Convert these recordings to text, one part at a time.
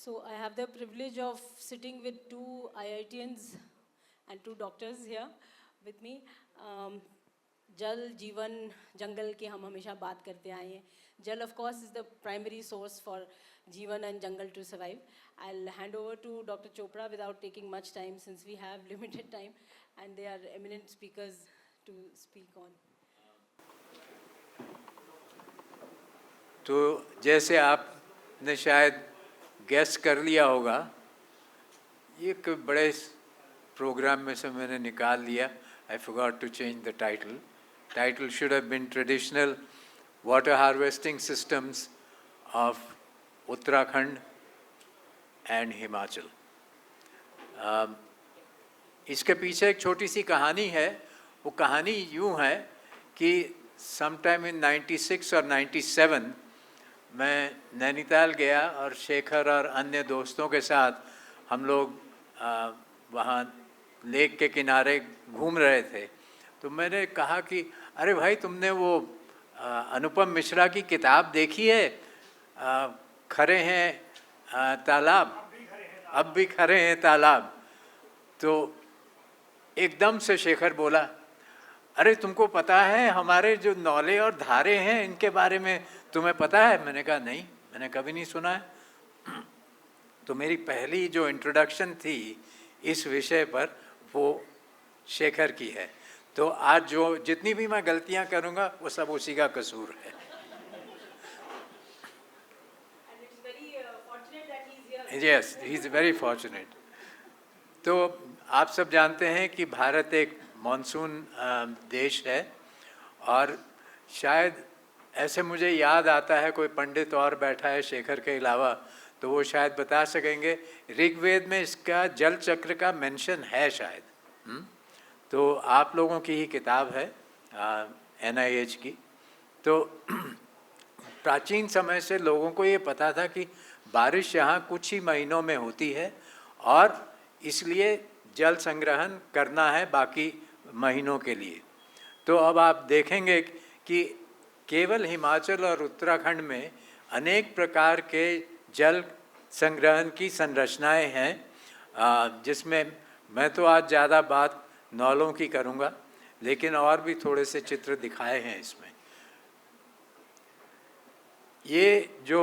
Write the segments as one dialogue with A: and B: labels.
A: So I have the privilege of sitting with two IITians and two doctors here with me. जल जीवन जंगल की हम हमेशा बात करते आए हैं. Jal of course is the primary source for जीवन and jungle to survive. I'll hand over to Dr. Chopra without taking much time since we have limited time and they are eminent speakers to speak on.
B: तो जैसे आपने शायद guess कर लिया होगा, ये एक बड़े प्रोग्राम में से मैंने निकाल लिया. I forgot to change the title. Title should have been Traditional Water Harvesting Systems of Uttarakhand and Himachal. इसके पीछे एक छोटी सी कहानी है. वो कहानी यूँ है कि sometime in 96 और 97 मैं नैनीताल गया और शेखर और अन्य दोस्तों के साथ हम लोग वहाँ लेक के किनारे घूम रहे थे. तो मैंने कहा कि अरे भाई, तुमने वो अनुपम मिश्रा की किताब देखी है, खरे हैं तालाब, अब भी खरे हैं तालाब. तो एकदम से शेखर बोला, अरे तुमको पता है हमारे जो नौले और धारे हैं इनके बारे में तुम्हें पता है? मैंने कहा नहीं, मैंने कभी नहीं सुना है. तो मेरी पहली जो इंट्रोडक्शन थी इस विषय पर वो शेखर की है. तो आज जो जितनी भी मैं गलतियां करूंगा वो सब उसी का कसूर है. Yes, he is very fortunate. तो आप सब जानते हैं कि भारत एक मॉनसून देश है और शायद ऐसे मुझे याद आता है, कोई पंडित और बैठा है शेखर के अलावा तो वो शायद बता सकेंगे. ऋग्वेद में इसका जल चक्र का मेंशन है शायद. तो आप लोगों की ही किताब है NIH की. तो प्राचीन समय से लोगों को ये पता था कि बारिश यहाँ कुछ ही महीनों में होती है और इसलिए जल संग्रहण करना है बाकी महीनों के लिए. तो अब आप देखेंगे कि केवल हिमाचल और उत्तराखंड में अनेक प्रकार के जल संग्रहण की संरचनाएं हैं, जिसमें मैं तो आज ज़्यादा बात नौलों की करूँगा, लेकिन और भी थोड़े से चित्र दिखाए हैं इसमें. ये जो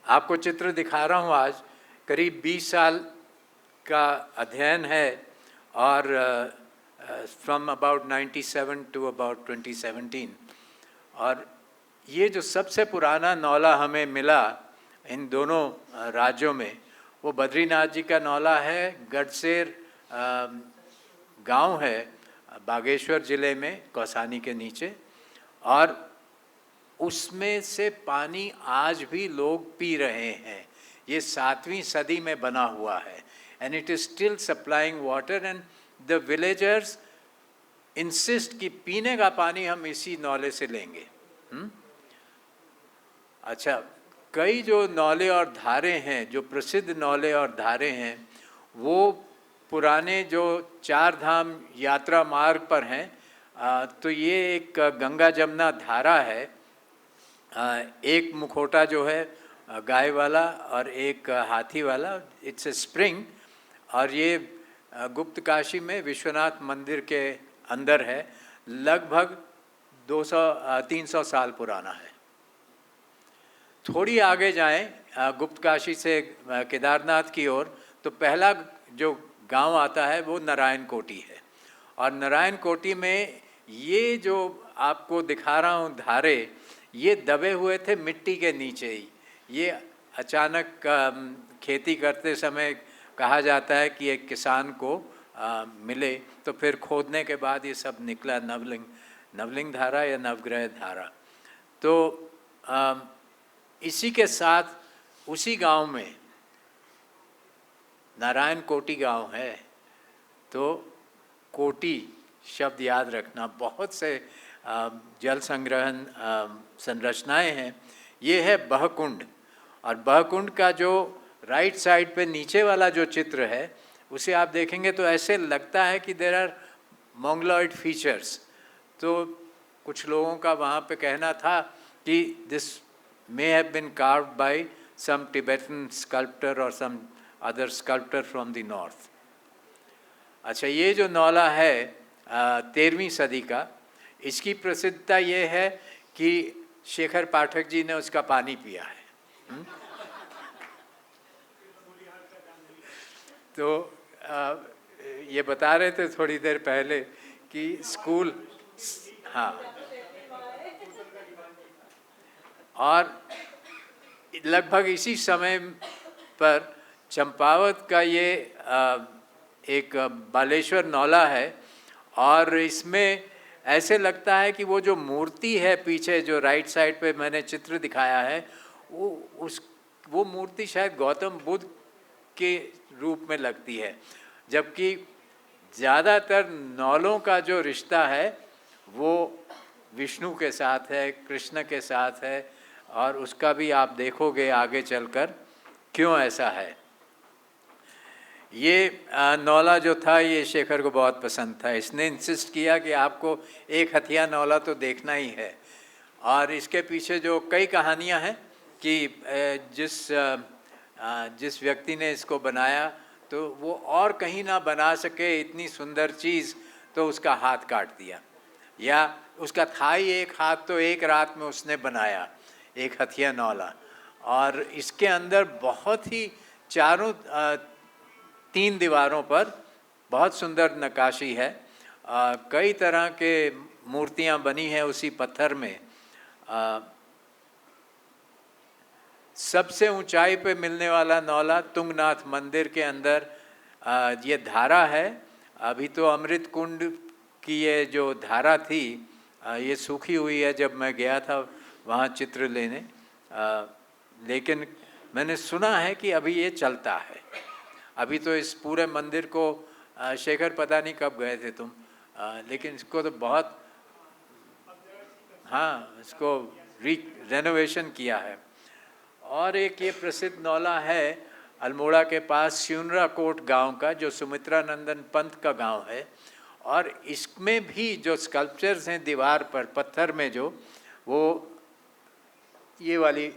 B: आपको चित्र दिखा रहा हूँ आज, करीब 20 साल का अध्ययन है और फ्रॉम अबाउट 97 टू अबाउट 2017. और ये जो सबसे पुराना नौला हमें मिला इन दोनों राज्यों में, वो बद्रीनाथ जी का नौला है. गढ़सेर गांव है बागेश्वर ज़िले में, कौसानी के नीचे. और उसमें से पानी आज भी लोग पी रहे हैं. ये 7वीं सदी में बना हुआ है and it is still supplying water and the villagers insist कि पीने का पानी हम इसी नौले से लेंगे. अच्छा, कई जो नौले और धारे हैं, जो प्रसिद्ध नौले और धारे हैं, वो पुराने जो 4 धाम यात्रा मार्ग पर हैं. तो ये एक गंगा जमुना धारा है. एक मुखौटा जो है गाय वाला और एक हाथी वाला, इट्स ए स्प्रिंग. और ये गुप्त काशी में विश्वनाथ मंदिर के अंदर है. लगभग 200-300 साल पुराना है. थोड़ी आगे जाएं गुप्त काशी से केदारनाथ की ओर, तो पहला जो गांव आता है वो नारायण कोटी है. और नारायण कोटी में ये जो आपको दिखा रहा हूँ धारे, ये दबे हुए थे मिट्टी के नीचे ही. ये अचानक खेती करते समय कहा जाता है कि एक किसान को मिले, तो फिर खोदने के बाद ये सब निकला. नवलिंग धारा या नवग्रह धारा. तो इसी के साथ उसी गांव में नारायण कोटी गांव है. तो कोटी शब्द याद रखना. बहुत से जल संग्रहण संरचनाएं हैं. ये है बहकुंड. और बहकुंड का जो राइट साइड पे नीचे वाला जो चित्र है, उसे आप देखेंगे तो ऐसे लगता है कि देयर आर मोंगलॉइड फीचर्स. तो कुछ लोगों का वहाँ पे कहना था कि this may have been carved by some Tibetan sculptor or some other sculptor from the north. अच्छा, ये जो नौला है 13वीं सदी का, इसकी प्रसिद्धता ये है कि शेखर पाठक जी ने उसका पानी पिया है। तो ये बता रहे थे थोड़ी देर पहले कि स्कूल, हाँ, और लगभग इसी समय पर चंपावत का ये एक बालेश्वर नौला है, और इसमें ऐसे लगता है कि वो जो मूर्ति है पीछे जो राइट साइड पे मैंने चित्र दिखाया है, वो मूर्ति शायद गौतम बुद्ध के रूप में लगती है, जबकि ज़्यादातर नौलों का जो रिश्ता है वो विष्णु के साथ है, कृष्ण के साथ है, और उसका भी आप देखोगे आगे चलकर क्यों ऐसा है। ये नौला जो था ये शेखर को बहुत पसंद था, इसने इंसिस्ट किया कि आपको एक हथिया नौला तो देखना ही है, और इसके पीछे जो कई कहानियां हैं कि जिस व्यक्ति ने इसको बनाया तो वो और कहीं ना बना सके इतनी सुंदर चीज़, तो उसका हाथ काट दिया, या उसका था ही एक हाथ, तो एक रात में उसने बनाया एक हथिया नौला। और इसके अंदर बहुत ही चारों 3 दीवारों पर बहुत सुंदर नक्काशी है, कई तरह के मूर्तियां बनी हैं उसी पत्थर में। सबसे ऊंचाई पे मिलने वाला नौला तुंगनाथ मंदिर के अंदर ये धारा है। अभी तो अमृत कुंड की ये जो धारा थी ये सूखी हुई है, जब मैं गया था वहाँ चित्र लेने, लेकिन मैंने सुना है कि अभी ये चलता है। अभी तो इस पूरे मंदिर को शेखर पता नहीं कब गए थे तुम, लेकिन इसको तो बहुत, हाँ, इसको रेनोवेशन किया है। और एक ये प्रसिद्ध नौला है अल्मोड़ा के पास स्यूनरा कोट गांव का, जो सुमित्रा नंदन पंत का गांव है, और इसमें भी जो स्कल्पचर्स हैं दीवार पर पत्थर में जो, वो ये वाली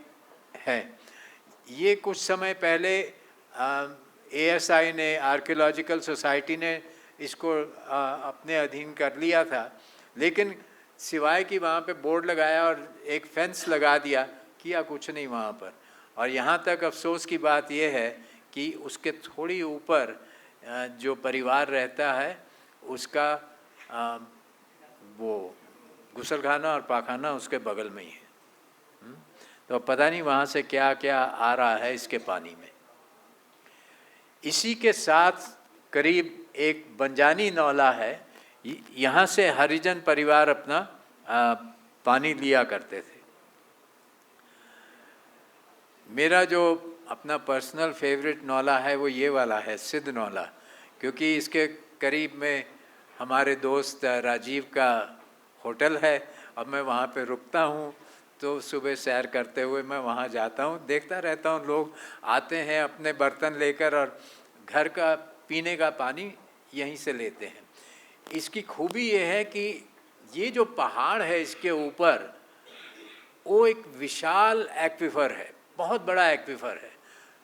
B: है। ये कुछ समय पहले ASI ने, आर्कियोलॉजिकल सोसाइटी ने इसको अपने अधीन कर लिया था, लेकिन सिवाय कि वहाँ पे बोर्ड लगाया और एक फेंस लगा दिया, किया कुछ नहीं वहाँ पर। और यहाँ तक अफसोस की बात यह है कि उसके थोड़ी ऊपर जो परिवार रहता है उसका वो गुसलखाना और पाखाना उसके बगल में ही है। तो पता नहीं वहाँ से क्या क्या आ रहा है इसके पानी में। इसी के साथ करीब एक बंजानी नौला है, यहाँ से हरिजन परिवार अपना पानी लिया करते थे। मेरा जो अपना पर्सनल फेवरेट नौला है वो ये वाला है, सिद्ध नौला, क्योंकि इसके करीब में हमारे दोस्त राजीव का होटल है, अब मैं वहाँ पे रुकता हूँ, तो सुबह सैर करते हुए मैं वहाँ जाता हूँ, देखता रहता हूँ लोग आते हैं अपने बर्तन लेकर और घर का पीने का पानी यहीं से लेते हैं। इसकी खूबी ये है कि ये जो पहाड़ है इसके ऊपर, वो एक विशाल एक्विफर है, बहुत बड़ा एक्विफर है,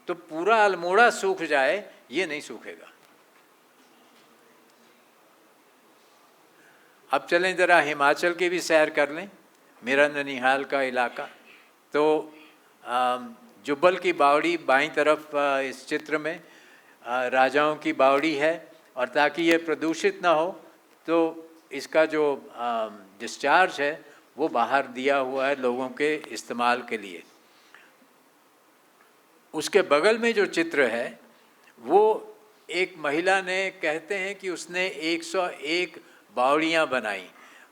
B: तो पूरा अल्मोड़ा सूख जाए ये नहीं सूखेगा। अब चलें ज़रा हिमाचल की भी सैर कर लें, मेरा ननिहाल का इलाका। तो जुब्बल की बावड़ी बाईं तरफ इस चित्र में राजाओं की बावड़ी है, और ताकि ये प्रदूषित ना हो तो इसका जो डिस्चार्ज है वो बाहर दिया हुआ है लोगों के इस्तेमाल के लिए। उसके बगल में जो चित्र है वो एक महिला ने, कहते हैं कि उसने 101 बावड़ियाँ बनाई।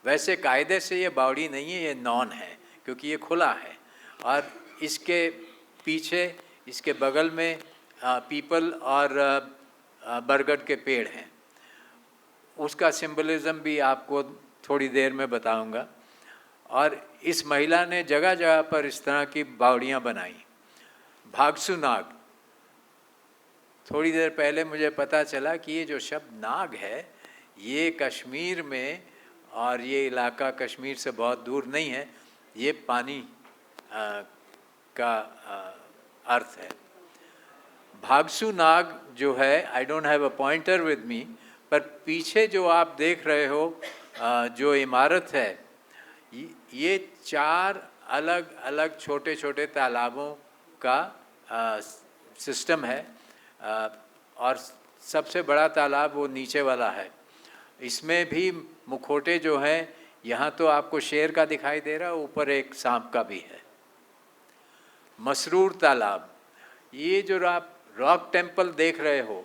B: वैसे कायदे से ये बावड़ी नहीं है, ये नॉन है, क्योंकि ये खुला है, और इसके पीछे इसके बगल में पीपल और बरगद के पेड़ हैं। उसका सिंबलिज्म भी आपको थोड़ी देर में बताऊंगा। और इस महिला ने जगह जगह पर इस तरह की बावड़ियाँ बनाई। भागसु नाग, थोड़ी देर पहले मुझे पता चला कि ये जो शब्द नाग है ये कश्मीर में, और ये इलाका कश्मीर से बहुत दूर नहीं है, ये पानी का अर्थ है। भागसु नाग जो है, I don't have a pointer with me, पर पीछे जो आप देख रहे हो जो इमारत है, ये 4 अलग अलग छोटे छोटे तालाबों का सिस्टम है, और सबसे बड़ा तालाब वो नीचे वाला है। इसमें भी मुखौटे जो हैं, यहाँ तो आपको शेर का दिखाई दे रहा है, ऊपर एक सांप का भी है। मसरूर तालाब, ये जो आप रॉक टेम्पल देख रहे हो,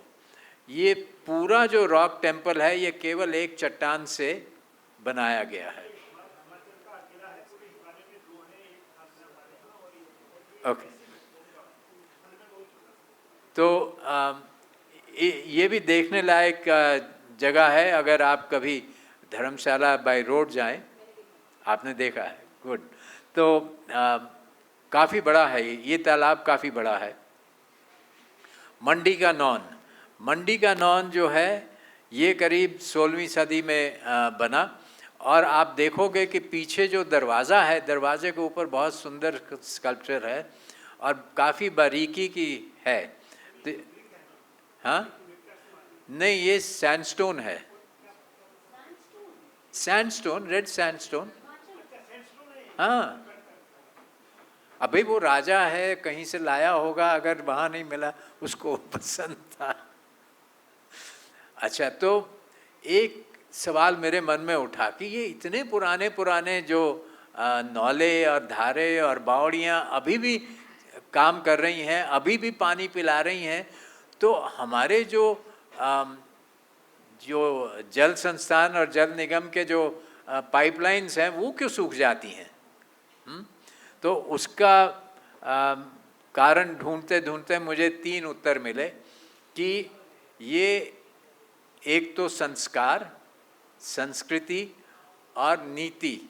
B: ये पूरा जो रॉक टेम्पल है ये केवल एक चट्टान से बनाया गया है। ओके, तो ये भी देखने लायक जगह है। अगर आप कभी धर्मशाला बाय रोड जाएं, आपने देखा है, गुड। तो काफ़ी बड़ा है ये तालाब, काफ़ी बड़ा है। मंडी का नौन, मंडी का नौन जो है ये करीब 16वीं सदी में बना, और आप देखोगे कि पीछे जो दरवाज़ा है, दरवाजे के ऊपर बहुत सुंदर स्कल्पचर है और काफ़ी बारीकी की है। हाँ, नहीं, ये सैंडस्टोन है, सैंडस्टोन, रेड सैंडस्टोन। हाँ, अभी वो राजा है, कहीं से लाया होगा, अगर वहाँ नहीं मिला उसको पसंद था। अच्छा, तो एक सवाल मेरे मन में उठा कि ये इतने पुराने पुराने जो नौले और धारे और बावड़ियाँ अभी भी काम कर रही हैं, अभी भी पानी पिला रही हैं, तो हमारे जो जल संस्थान और जल निगम के जो पाइपलाइंस हैं वो क्यों सूख जाती हैं? तो उसका कारण ढूंढते ढूंढते मुझे 3 उत्तर मिले कि ये एक तो संस्कार, संस्कृति और नीति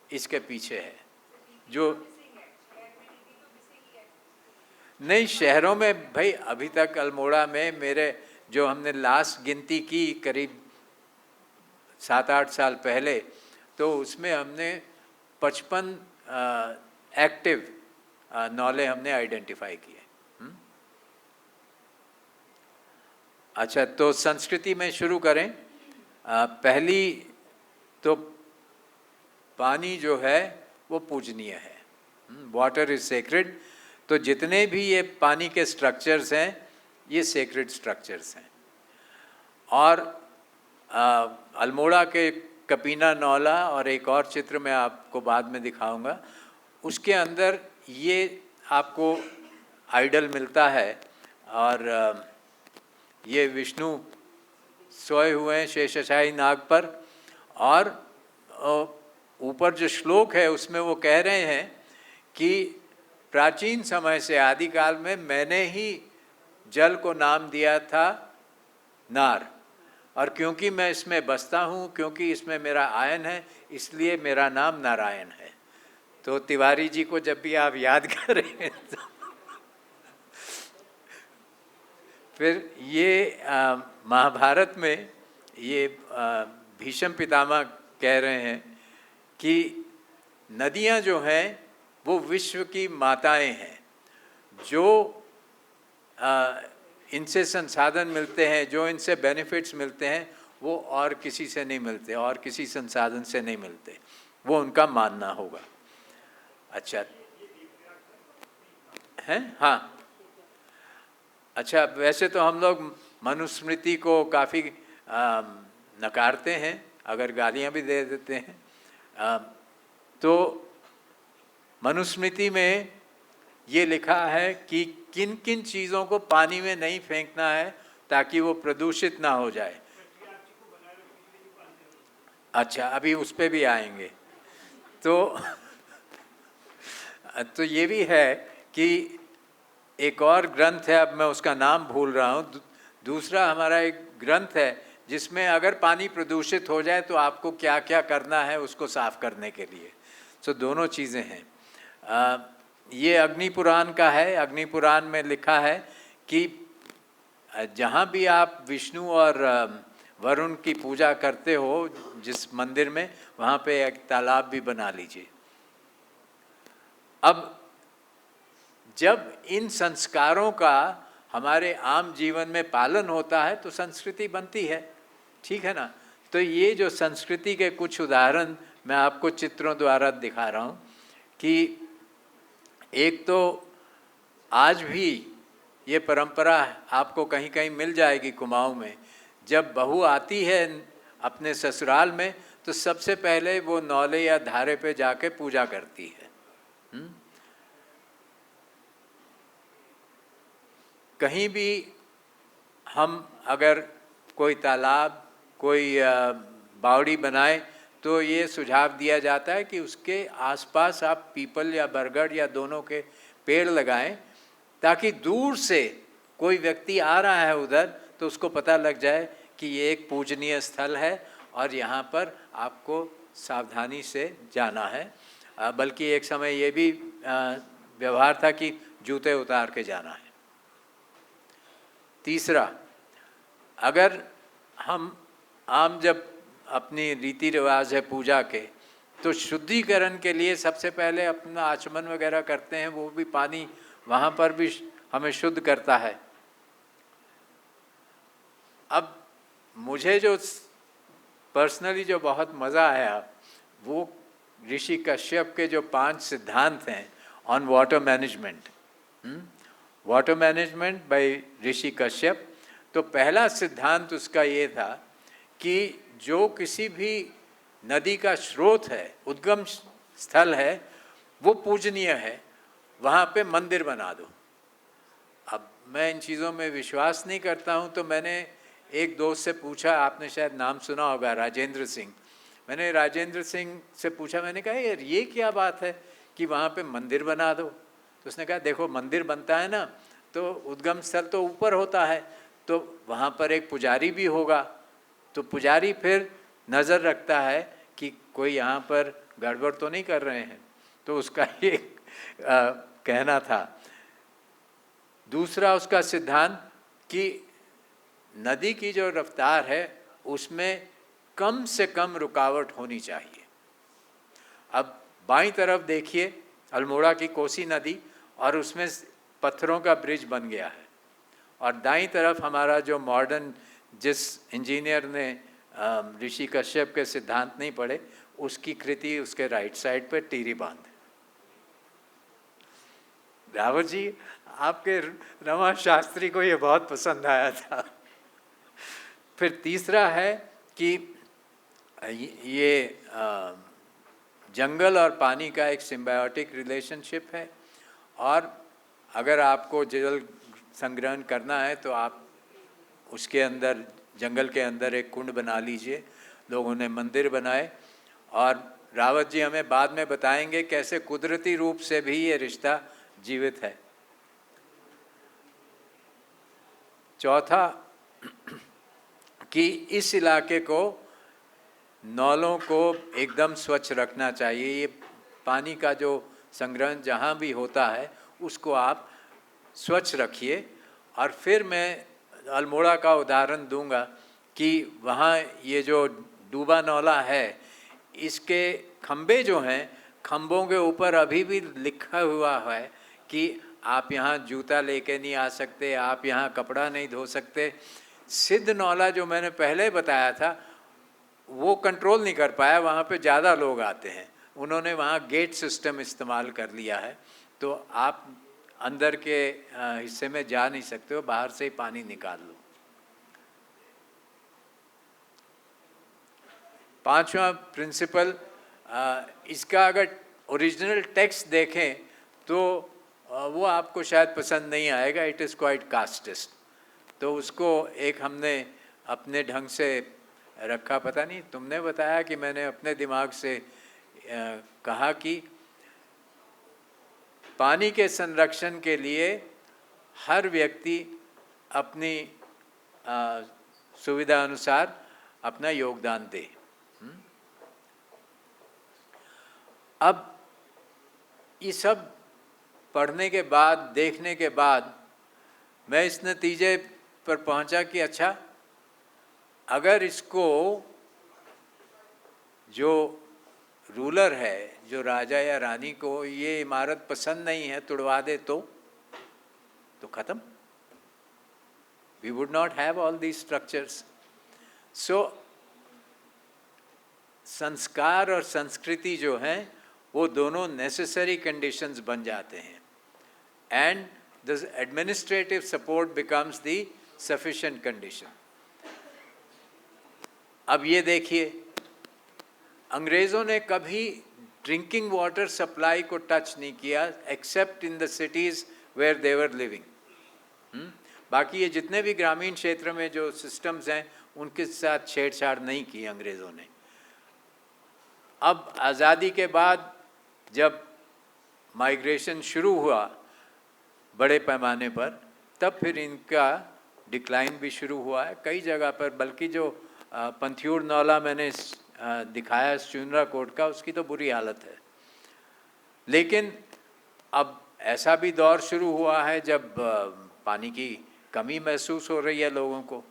B: इसके पीछे है। जो नहीं, शहरों में भाई अभी तक अल्मोड़ा में मेरे जो हमने लास्ट गिनती की करीब 7-8 साल पहले, तो उसमें हमने 55 एक्टिव नौले हमने आइडेंटिफाई किए। अच्छा, तो संस्कृति में शुरू करें। पहली तो पानी जो है वो पूजनीय है, वाटर इज सेक्रेड। तो जितने भी ये पानी के स्ट्रक्चर्स हैं ये सेक्रेड स्ट्रक्चर्स हैं। और अल्मोड़ा के कपीना नौला और एक और चित्र मैं आपको बाद में दिखाऊंगा, उसके अंदर ये आपको आइडल मिलता है, और ये विष्णु सोए हुए हैं शेषशाही नाग पर, और ऊपर जो श्लोक है उसमें वो कह रहे हैं कि प्राचीन समय से, आदिकाल में मैंने ही जल को नाम दिया था नार, और क्योंकि मैं इसमें बसता हूँ, क्योंकि इसमें मेरा आयन है, इसलिए मेरा नाम नारायण है। तो तिवारी जी को जब भी आप याद करें तो फिर ये महाभारत में ये भीष्म पितामह कह रहे हैं कि नदियाँ जो हैं वो विश्व की माताएं हैं, जो इनसे संसाधन मिलते हैं, जो इनसे बेनिफिट्स मिलते हैं, वो और किसी से नहीं मिलते, और किसी संसाधन से नहीं मिलते, वो उनका मानना होगा। अच्छा हैं, हाँ। अच्छा, वैसे तो हम लोग मनुस्मृति को काफ़ी नकारते हैं, अगर गालियाँ भी दे देते हैं। तो मनुस्मृति में ये लिखा है कि किन किन चीज़ों को पानी में नहीं फेंकना है ताकि वो प्रदूषित ना हो जाए। अच्छा, अभी उस पर भी आएंगे। तो ये भी है कि एक और ग्रंथ है, अब मैं उसका नाम भूल रहा हूँ, दूसरा हमारा एक ग्रंथ है जिसमें अगर पानी प्रदूषित हो जाए तो आपको क्या क्या करना है उसको साफ करने के लिए। सो दोनों चीज़ें हैं। ये अग्नि पुराण का है। अग्नि पुराण में लिखा है कि जहाँ भी आप विष्णु और वरुण की पूजा करते हो जिस मंदिर में, वहाँ पे एक तालाब भी बना लीजिए। अब जब इन संस्कारों का हमारे आम जीवन में पालन होता है तो संस्कृति बनती है, ठीक है ना। तो ये जो संस्कृति के कुछ उदाहरण मैं आपको चित्रों द्वारा दिखा रहा हूँ कि एक तो आज भी ये परंपरा आपको कहीं कहीं मिल जाएगी कुमाऊं में, जब बहू आती है अपने ससुराल में तो सबसे पहले वो नौले या धारे पे जाके पूजा करती है। कहीं भी हम अगर कोई तालाब, कोई बावड़ी बनाए तो ये सुझाव दिया जाता है कि उसके आसपास आप पीपल या बरगद या दोनों के पेड़ लगाएं, ताकि दूर से कोई व्यक्ति आ रहा है उधर तो उसको पता लग जाए कि ये एक पूजनीय स्थल है और यहाँ पर आपको सावधानी से जाना है। बल्कि एक समय ये भी व्यवहार था कि जूते उतार के जाना है। तीसरा, अगर हम आम जब अपनी रीति रिवाज है पूजा के, तो शुद्धिकरण के लिए सबसे पहले अपना आचमन वगैरह करते हैं, वो भी पानी वहाँ पर भी हमें शुद्ध करता है। अब मुझे जो पर्सनली जो बहुत मज़ा आया वो ऋषि कश्यप के जो 5 सिद्धांत हैं on water management, water management by Rishi Kashyap. तो पहला सिद्धांत उसका ये था कि जो किसी भी नदी का स्रोत है, उद्गम स्थल है, वो पूजनीय है, वहाँ पे मंदिर बना दो। अब मैं इन चीज़ों में विश्वास नहीं करता हूँ, तो मैंने एक दोस्त से पूछा, आपने शायद नाम सुना होगा, राजेंद्र सिंह। मैंने राजेंद्र सिंह से पूछा, मैंने कहा यार ये क्या बात है कि वहाँ पे मंदिर बना दो। तो उसने कहा देखो मंदिर बनता है ना तो उद्गम स्थल तो ऊपर होता है, तो वहाँ पर एक पुजारी भी होगा, तो पुजारी फिर नज़र रखता है कि कोई यहाँ पर गड़बड़ तो नहीं कर रहे हैं। तो उसका ये कहना था। दूसरा उसका सिद्धांत कि नदी की जो रफ्तार है उसमें कम से कम रुकावट होनी चाहिए। अब बाईं तरफ देखिए अल्मोड़ा की कोसी नदी और उसमें पत्थरों का ब्रिज बन गया है, और दाईं तरफ हमारा जो मॉडर्न, जिस इंजीनियर ने ऋषि कश्यप के सिद्धांत नहीं पढ़े उसकी कृति उसके राइट साइड पे टीरी बांध है। रावत जी, आपके रमा शास्त्री को ये बहुत पसंद आया था। फिर तीसरा है कि ये जंगल और पानी का एक सिम्बायोटिक रिलेशनशिप है, और अगर आपको जल संग्रहण करना है तो आप उसके अंदर, जंगल के अंदर एक कुंड बना लीजिए। लोगों ने मंदिर बनाए, और रावत जी हमें बाद में बताएंगे कैसे कुदरती रूप से भी ये रिश्ता जीवित है। चौथा कि इस इलाके को, नौलों को एकदम स्वच्छ रखना चाहिए। ये पानी का जो संग्रहण जहाँ भी होता है उसको आप स्वच्छ रखिए। और फिर मैं अल्मोड़ा का उदाहरण दूंगा कि वहाँ ये जो डूबा नौला है, इसके खंबे जो हैं, खंबों के ऊपर अभी भी लिखा हुआ है कि आप यहाँ जूता लेके नहीं आ सकते, आप यहाँ कपड़ा नहीं धो सकते। सिद्ध नौला जो मैंने पहले बताया था वो कंट्रोल नहीं कर पाया, वहाँ पे ज़्यादा लोग आते हैं, उन्होंने वहाँ गेट सिस्टम इस्तेमाल कर लिया है, तो आप अंदर के हिस्से में जा नहीं सकते हो, बाहर से ही पानी निकाल लो। पांचवा प्रिंसिपल, इसका अगर ओरिजिनल टेक्स्ट देखें तो वो आपको शायद पसंद नहीं आएगा, इट इज़ क्वाइट कास्टिस्ट। तो उसको एक हमने अपने ढंग से रखा, पता नहीं तुमने बताया कि मैंने अपने दिमाग से कहा कि पानी के संरक्षण के लिए हर व्यक्ति अपनी सुविधा अनुसार अपना योगदान दे। अब ये सब पढ़ने के बाद, देखने के बाद मैं इस नतीजे पर पहुंचा कि अच्छा, अगर इसको जो रूलर है, जो राजा या रानी को ये इमारत पसंद नहीं है, तुड़वा दे तो तो खत्म, we would not have all these structures. So संस्कार और संस्कृति जो हैं वो दोनों necessary conditions बन जाते हैं, and the administrative support becomes the sufficient condition. अब ये देखिए, अंग्रेज़ों ने कभी ड्रिंकिंग वाटर सप्लाई को टच नहीं किया except in the cities where they were living. बाकी ये जितने भी ग्रामीण क्षेत्र में जो सिस्टम्स हैं उनके साथ छेड़छाड़ नहीं की अंग्रेज़ों ने। अब आज़ादी के बाद जब माइग्रेशन शुरू हुआ बड़े पैमाने पर, तब फिर इनका डिक्लाइन भी शुरू हुआ है कई जगह पर। बल्कि जो पंथियूर नौला मैंने दिखाया चुनरा कोट का, उसकी तो बुरी हालत है। लेकिन अब ऐसा भी दौर शुरू हुआ है जब पानी की कमी महसूस हो रही है लोगों को।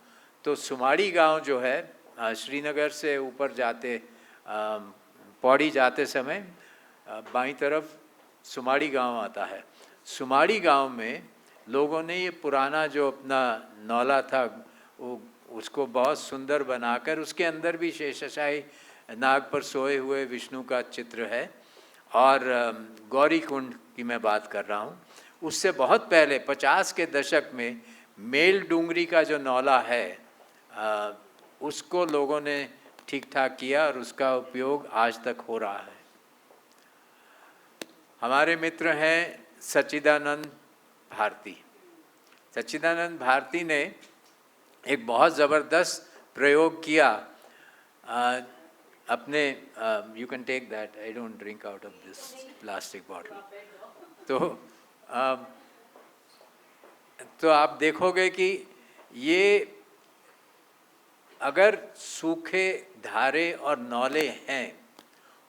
B: तो सुमाड़ी गांव जो है, श्रीनगर से ऊपर जाते पौड़ी जाते समय बाईं तरफ सुमाड़ी गांव आता है। सुमाड़ी गांव में लोगों ने ये पुराना जो अपना नौला था वो उसको बहुत सुंदर बनाकर, उसके अंदर भी शेषशाही नाग पर सोए हुए विष्णु का चित्र है। और गौरी कुंड की मैं बात कर रहा हूँ। उससे बहुत पहले 50 के दशक में मेल डूंगरी का जो नौला है उसको लोगों ने ठीक ठाक किया और उसका उपयोग आज तक हो रहा है। हमारे मित्र हैं सच्चिदानंद भारती। सच्चिदानंद भारती ने एक बहुत ज़बरदस्त प्रयोग किया अपने, you can take that, I don't drink out of this plastic bottle. तो आप देखोगे कि ये अगर सूखे धारे और नौले हैं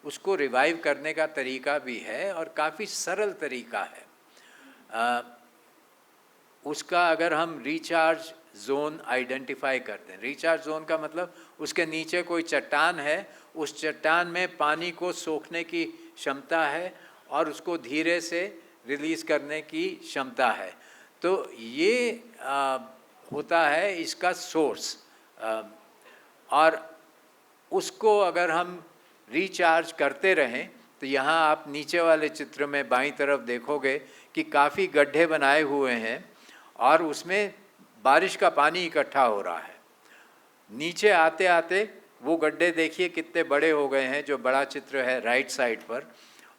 B: उसको रिवाइव करने का तरीका भी है और काफ़ी सरल तरीका है। उसका अगर हम रिचार्ज जोन आइडेंटिफाई कर दें, रिचार्ज जोन का मतलब उसके नीचे कोई चट्टान है, उस चट्टान में पानी को सोखने की क्षमता है और उसको धीरे से रिलीज़ करने की क्षमता है। तो ये होता है इसका सोर्स। और उसको अगर हम रिचार्ज करते रहें तो यहाँ आप नीचे वाले चित्र में बाईं तरफ देखोगे कि काफ़ी गड्ढे बनाए हुए हैं और उसमें बारिश का पानी इकट्ठा हो रहा है। नीचे आते आते वो गड्ढे देखिए कितने बड़े हो गए हैं, जो बड़ा चित्र है राइट साइड पर।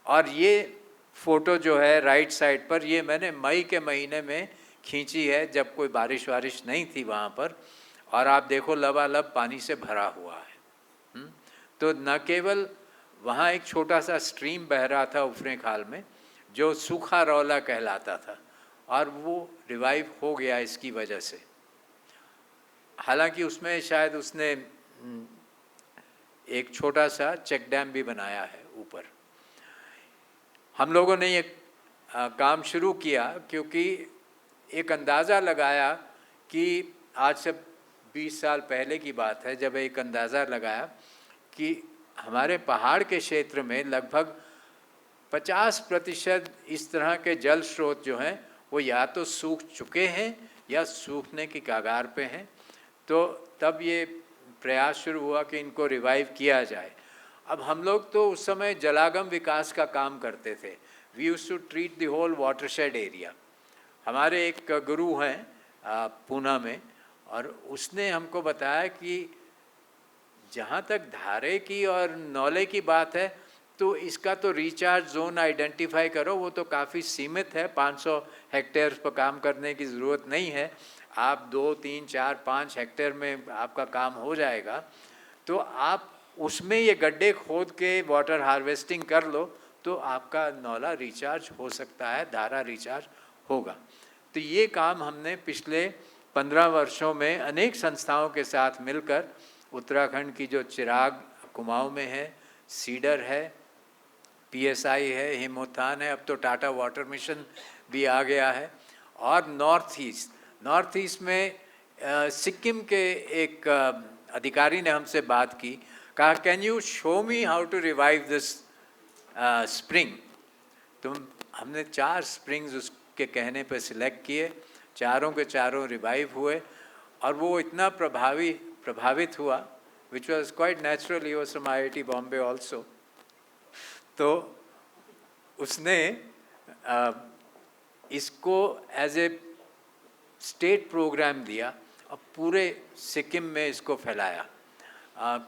B: और ये फ़ोटो जो है राइट साइड पर, ये मैंने मई के महीने में खींची है जब कोई बारिश नहीं थी वहाँ पर। और आप देखो लबालब पानी से भरा हुआ है। तो न केवल वहाँ एक छोटा सा स्ट्रीम बह रहा था उफरे खाल में जो सूखा रौला कहलाता था, और वो रिवाइव हो गया इसकी वजह से। हालांकि उसमें शायद उसने एक छोटा सा चेक डैम भी बनाया है ऊपर। हम लोगों ने ये काम शुरू किया क्योंकि एक अंदाज़ा लगाया कि आज से 20 साल पहले की बात है, जब एक अंदाज़ा लगाया कि हमारे पहाड़ के क्षेत्र में लगभग 50% इस तरह के जल स्रोत जो हैं वो या तो सूख चुके हैं या सूखने की कगार पे हैं। तो तब ये प्रयास शुरू हुआ कि इनको रिवाइव किया जाए। अब हम लोग तो उस समय जलागम विकास का काम करते थे। We used to treat the whole watershed area. हमारे एक गुरु हैं पूना में, और उसने हमको बताया कि जहाँ तक धारे की और नौले की बात है तो इसका तो रिचार्ज जोन आइडेंटिफाई करो, वो तो काफ़ी सीमित है। 500 हेक्टेयर पर काम करने की ज़रूरत नहीं है, आप 2, 3, 4, 5 हेक्टेयर में आपका काम हो जाएगा। तो आप उसमें ये गड्ढे खोद के वाटर हार्वेस्टिंग कर लो तो आपका नौला रिचार्ज हो सकता है, धारा रिचार्ज होगा। तो ये काम हमने पिछले 15 वर्षों में अनेक संस्थाओं के साथ मिलकर, उत्तराखंड की जो चिराग कुमाऊं में है, सीडर है, PSI है, हिमोत्थान है, अब तो टाटा वाटर मिशन भी आ गया है, और नॉर्थ ईस्ट में सिक्किम के एक अधिकारी ने हमसे बात की, कहा can you show me how to revive this spring. तो हमने 4 स्प्रिंग्स उसके कहने पर सिलेक्ट किए चारों के चारों रिवाइव हुए और वो इतना प्रभावित हुआ, which was quite natural, he was from IIT Bombay also. तो उसने इसको एज ए स्टेट प्रोग्राम दिया और पूरे सिक्किम में इसको फैलाया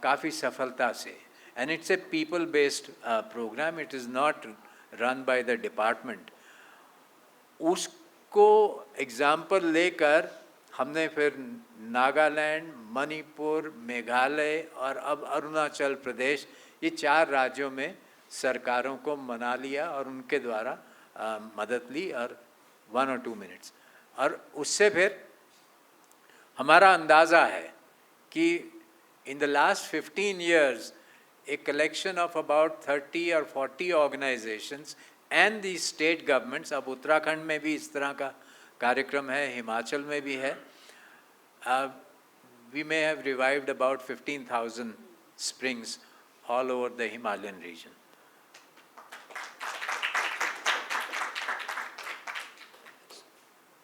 B: काफ़ी सफलता से. And it's a people based programme, it is not run by the department. उसको एग्जाम्पल लेकर हमने फिर नागालैंड, मणिपुर, मेघालय और अब अरुणाचल प्रदेश, ये 4 राज्यों में सरकारों को मना लिया और उनके द्वारा मदद ली और 1 or 2 minutes. और उससे फिर हमारा अंदाज़ा है कि in the last 15 years a collection of about 30 or 40 organizations and the state governments, अब उत्तराखंड में भी इस तरह का कार्यक्रम है, हिमाचल में भी है, we may have revived about 15,000 springs all over the Himalayan region.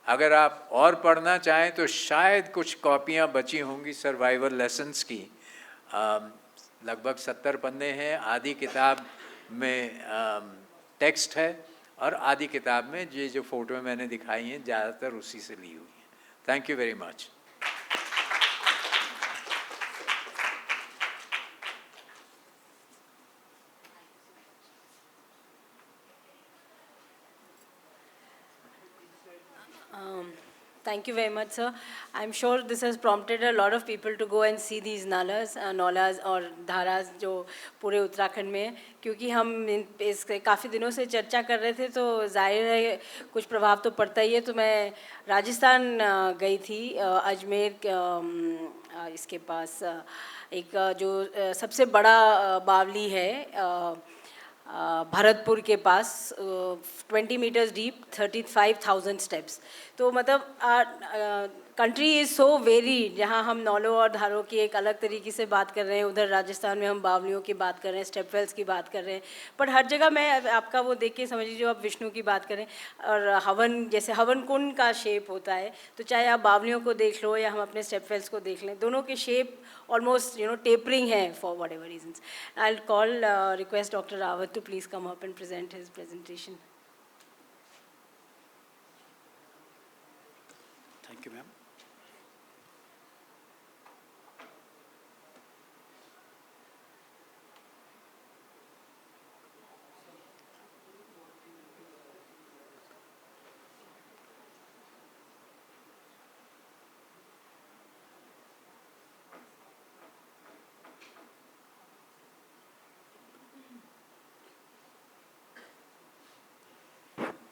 B: अगर आप और पढ़ना चाहें तो शायद कुछ कॉपियाँ बची होंगी सर्वाइवल लेसन्स की. लगभग 70 पन्ने हैं. आधी किताब में टेक्स्ट है और आधी किताब में ये जो फ़ोटो मैंने दिखाई हैं ज़्यादातर उसी से ली हुई हैं. Thank you very much.
A: Thank you very much, sir. I'm sure this has prompted a lot of people to go and see these nullahs और धाराज जो पूरे उत्तराखंड में, क्योंकि हम इस काफ़ी दिनों से चर्चा कर रहे थे तो जाहिर है कुछ प्रभाव तो पड़ता ही है. तो मैं राजस्थान गई थी, अजमेर इसके पास एक जो सबसे बड़ा बावली है भरतपुर के पास, 20 मीटर्स डीप, 35,000 स्टेप्स. तो मतलब कंट्री इज़ सो वेरीड. जहाँ हम नौलों और धारों की एक अलग तरीके से बात कर रहे हैं, उधर राजस्थान में हम बावलियों की बात कर रहे हैं, स्टेपवेल्स की बात कर रहे हैं. पर हर जगह मैं आपका वो देख के समझ लीजिए, आप विष्णु की बात करें और हवन, जैसे हवन कुंड का शेप होता है, तो चाहे आप बावलियों को देख लो या हम अपने स्टेपवेल्स को देख लें, दोनों के शेप almost tapering है for whatever reasons. I'll request Dr. Rawat to please come up and present his presentation.
C: Thank you, ma'am.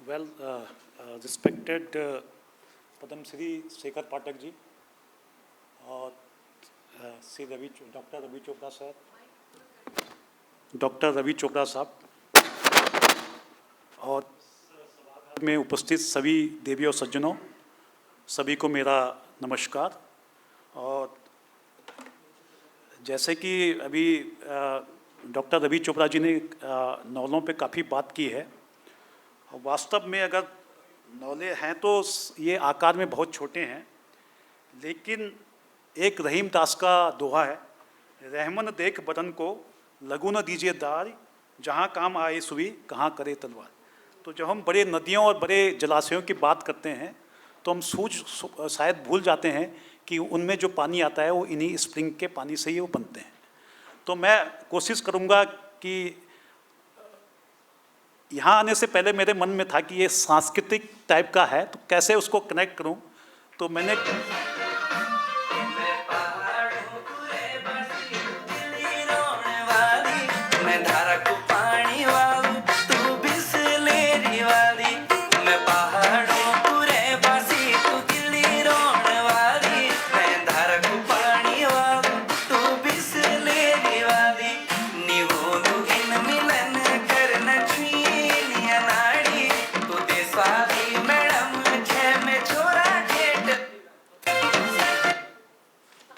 C: Well, respected Padam Shri Shekhar Pathak ji और श्री डॉक्टर रवि चोपड़ा साहब, और में उपस्थित सभी देवी और सज्जनों, सभी को मेरा नमस्कार. और जैसे कि अभी डॉक्टर रवि चोपड़ा जी ने नौलों पे काफ़ी बात की है. वास्तव में अगर नौले हैं तो ये आकार में बहुत छोटे हैं, लेकिन एक रहीम दास का दोहा है, रहमन देख बदन को लगू न दीजिए दार, जहाँ काम आए सुई कहाँ करे तलवार. तो जब हम बड़े नदियों और बड़े जलाशयों की बात करते हैं तो हम शायद भूल जाते हैं कि उनमें जो पानी आता है वो इन्हीं स्प्रिंग के पानी से ही वो बनते हैं. तो मैं कोशिश करूँगा कि यहाँ आने से पहले मेरे मन में था कि ये सांस्कृतिक टाइप का है, तो कैसे उसको कनेक्ट करूँ. तो मैंने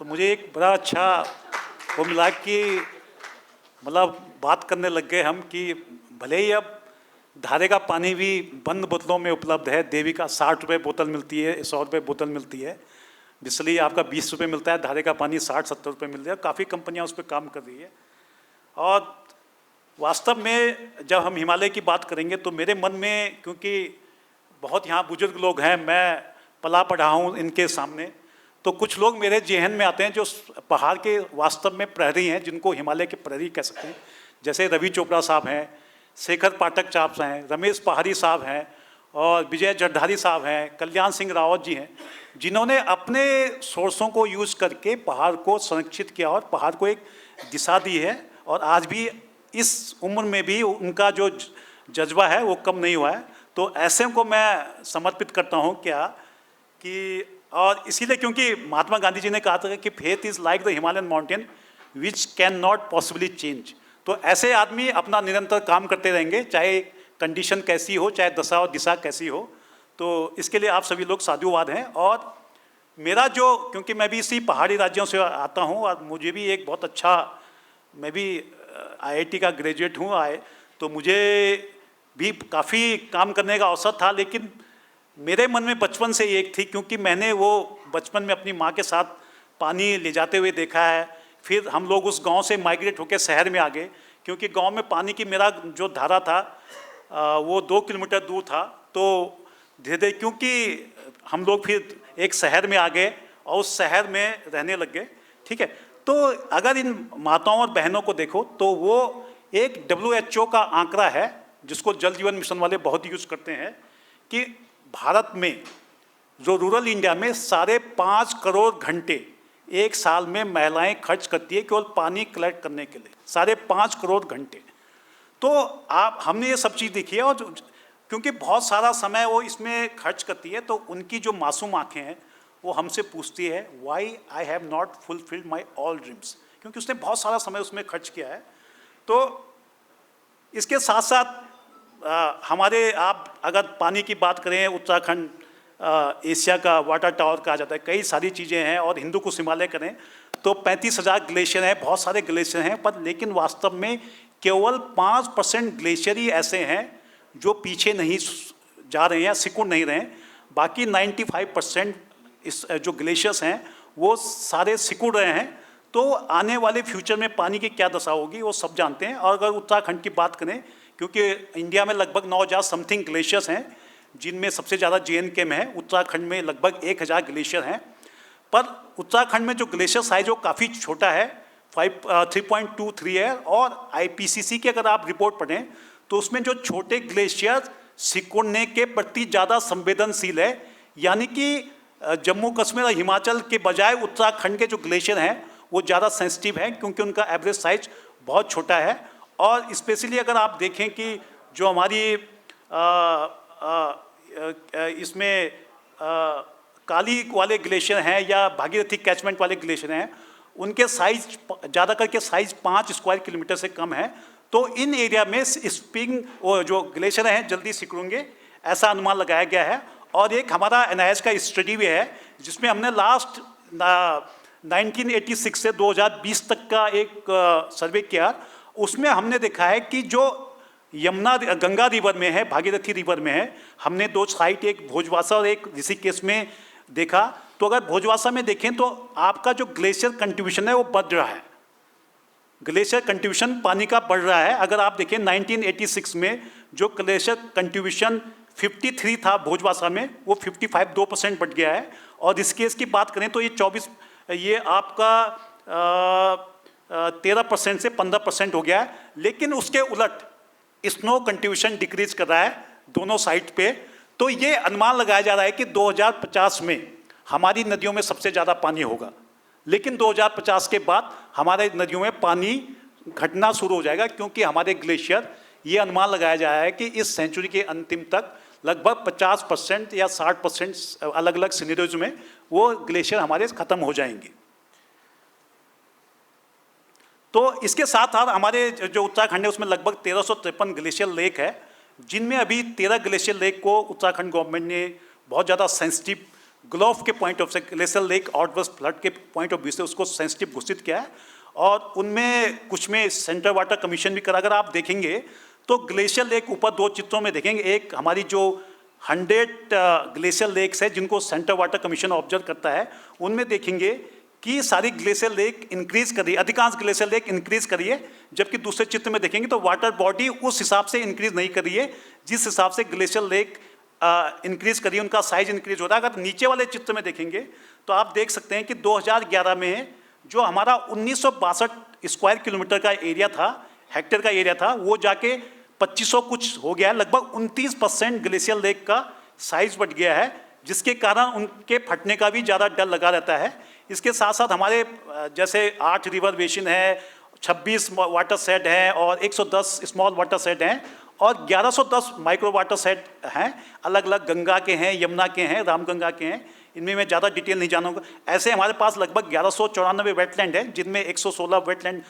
C: मुझे एक बड़ा अच्छा वो मिला कि मतलब बात करने लग गए हम कि भले ही अब धारे का पानी भी बंद बोतलों में उपलब्ध है। देवी का 60 रुपये बोतल मिलती है, 100 रुपये बोतल मिलती है। बिस्लरी आपका 20 रुपये मिलता है, धारे का पानी 60-70 रुपये मिल रहा है। काफ़ी कंपनियां उस पर काम कर रही है। और वास्तव में जब हम हिमालय की बात करेंगे तो मेरे मन में, क्योंकि बहुत यहाँ बुजुर्ग लोग हैं, मैं पला पढ़ा हूँ इनके सामने, तो कुछ लोग मेरे जेहन में आते हैं जो पहाड़ के वास्तव में प्रहरी हैं, जिनको हिमालय के प्रहरी कह सकते हैं। जैसे रवि चोपड़ा साहब हैं, शेखर पाठक साहब हैं, रमेश पहाड़ी साहब हैं, और विजय जरधारी साहब हैं, कल्याण सिंह रावत जी हैं, जिन्होंने अपने सोर्सों को यूज़ करके पहाड़ को संरक्षित किया और पहाड़ को एक दिशा दी है। और आज भी इस उम्र में भी उनका जो जज्बा है वो कम नहीं हुआ है। तो ऐसे को मैं समर्पित करता हूँ क्या कि, और इसीलिए क्योंकि महात्मा गांधी जी ने कहा था कि faith is like the Himalayan mountain which can not possibly change. तो ऐसे आदमी अपना निरंतर काम करते रहेंगे, चाहे कंडीशन कैसी हो, चाहे दशा और दिशा कैसी हो। तो इसके लिए आप सभी लोग साधुवाद हैं। और मेरा जो, क्योंकि मैं भी इसी पहाड़ी राज्यों से आता हूँ और मुझे भी एक बहुत अच्छा, मैं भी IIT का ग्रेजुएट हूँ तो मुझे भी काफ़ी काम करने का अवसर था। लेकिन मेरे मन में बचपन से एक थी, क्योंकि मैंने वो बचपन में अपनी माँ के साथ पानी ले जाते हुए देखा है। फिर हम लोग उस गांव से माइग्रेट होकर शहर में आ गए, क्योंकि गांव में पानी की मेरा जो धारा था वो 2 किलोमीटर दूर था। तो धीरे धीरे क्योंकि हम लोग फिर एक शहर में आ गए और उस शहर में रहने लग गए, ठीक है। तो अगर इन माताओं और बहनों को देखो तो वो एक WHO का आंकड़ा है, जिसको जल जीवन मिशन वाले बहुत यूज करते हैं, कि भारत में जो रूरल इंडिया में 5.5 करोड़ घंटे एक साल में महिलाएं खर्च करती है केवल पानी कलेक्ट करने के लिए, 5.5 करोड़ घंटे। तो हमने ये सब चीज़ देखी है। और क्योंकि बहुत सारा समय वो इसमें खर्च करती है, तो उनकी जो मासूम आंखें हैं वो हमसे पूछती है, why I have not fulfilled my all dreams, क्योंकि उसने बहुत सारा समय उसमें खर्च किया है। तो इसके साथ साथ हमारे, आप अगर पानी की बात करें, उत्तराखंड एशिया का वाटर टावर कहा जाता है, कई सारी चीज़ें हैं। और हिंदू कुश हिमालय करें तो 35,000 ग्लेशियर हैं, बहुत सारे ग्लेशियर हैं, पर लेकिन वास्तव में केवल 5% ग्लेशियर ही ऐसे हैं जो पीछे नहीं जा रहे हैं या सिकुड़ नहीं रहे हैं। बाकी 95% इस जो ग्लेशियर्स हैं वो सारे सिकुड़ रहे हैं। तो आने वाले फ्यूचर में पानी की क्या दशा होगी वो सब जानते हैं। और अगर उत्तराखंड की बात करें, क्योंकि इंडिया में लगभग 9,000 समथिंग ग्लेशियर्स हैं, जिनमें सबसे ज़्यादा JNK में है, उत्तराखंड में लगभग 1,000 ग्लेशियर हैं। पर उत्तराखंड में जो ग्लेशियर साइज वो काफ़ी छोटा है, 3.23 है। और IPCC की अगर आप रिपोर्ट पढ़ें तो उसमें जो छोटे ग्लेशियर सिकुड़ने के प्रति ज़्यादा संवेदनशील है, यानी कि जम्मू कश्मीर और हिमाचल के बजाय उत्तराखंड के जो ग्लेशियर हैं वो ज़्यादा सेंसिटिव हैं, क्योंकि उनका एवरेज साइज बहुत छोटा है। और स्पेशली अगर आप देखें कि जो हमारी इसमें काली वाले ग्लेशियर हैं या भागीरथी कैचमेंट वाले ग्लेशियर हैं, उनके साइज ज़्यादा करके साइज 5 स्क्वायर किलोमीटर से कम है। तो इन एरिया में स्प्रिंग वो जो ग्लेशियर हैं जल्दी सिकुड़ेंगे, ऐसा अनुमान लगाया गया है। और एक हमारा NIH का स्टडी भी है, जिसमें हमने लास्ट 1986 से 2020 तक का एक सर्वे किया। उसमें हमने देखा है कि जो यमुना गंगा रिवर में है, भागीरथी रिवर में है, हमने 2 साइट, एक भोजवासा और एक ऋषिकेश में देखा। तो अगर भोजवासा में देखें तो आपका जो ग्लेशियर कंट्रीब्यूशन है वो बढ़ रहा है, ग्लेशियर कंट्रीब्यूशन पानी का बढ़ रहा है। अगर आप देखें 1986 में जो ग्लेशियर कंट्रीब्यूशन 53 था भोजवासा में, वो 55 2% बढ़ गया है। और ऋषिकेश की बात करें तो ये 24, ये आपका 13% से 15% हो गया है। लेकिन उसके उलट स्नो कंट्रीब्यूशन डिक्रीज कर रहा है दोनों साइड पे। तो ये अनुमान लगाया जा रहा है कि 2050 में हमारी नदियों में सबसे ज़्यादा पानी होगा, लेकिन 2050 के बाद हमारे नदियों में पानी घटना शुरू हो जाएगा, क्योंकि हमारे ग्लेशियर, ये अनुमान लगाया जा रहा है कि इस सेंचुरी के अंतिम तक लगभग 50% या 60% अलग अलग सिनेरियोज में वो ग्लेशियर हमारे ख़त्म हो जाएंगे। तो इसके साथ साथ हमारे जो उत्तराखंड है उसमें लगभग 1353 ग्लेशियर लेक है, जिनमें अभी 13 ग्लेशियर लेक को उत्तराखंड गवर्नमेंट ने बहुत ज़्यादा सेंसिटिव ग्लोफ के पॉइंट ऑफ से, ग्लेशियर लेक आउटबर्स्ट फ्लड के पॉइंट ऑफ व्यू से उसको सेंसिटिव घोषित किया है। और उनमें कुछ में सेंट्रल वाटर कमीशन भी करा। अगर आप देखेंगे तो ग्लेशियर लेक ऊपर 2 चित्रों में देखेंगे, एक हमारी जो 100 ग्लेशियर लेक्स है जिनको सेंट्रल वाटर कमीशन ऑब्जर्व करता है, उनमें देखेंगे कि सारी ग्लेशियर लेक इंक्रीज कर रही है, अधिकांश ग्लेशियर लेक इंक्रीज कर रही है, जबकि दूसरे चित्र में देखेंगे तो वाटर बॉडी उस हिसाब से इंक्रीज नहीं कर रही है जिस हिसाब से ग्लेशियर लेक इंक्रीज कर रही है, उनका साइज इंक्रीज हो रहा है। अगर नीचे वाले चित्र में देखेंगे तो आप देख सकते हैं कि 2011 में जो हमारा 1962 स्क्वायर किलोमीटर का एरिया था, हेक्टेयर का एरिया था, वो जाके 2500 कुछ हो गया है। लगभग 29% ग्लेशियर लेक का साइज बढ़ गया है, जिसके कारण उनके फटने का भी ज़्यादा डर लगा रहता है। इसके साथ साथ हमारे जैसे 8 रिवर बेसिन है, 26 वाटर सेट हैं और 110 स्मॉल वाटर सेट हैं और 1110 माइक्रो वाटर सेट हैं, अलग अलग गंगा के हैं, यमुना के हैं, रामगंगा के हैं। इनमें मैं ज़्यादा डिटेल नहीं जानूंगा। ऐसे हमारे पास लगभग 1194 वेटलैंड है, जिनमें 116 वेटलैंड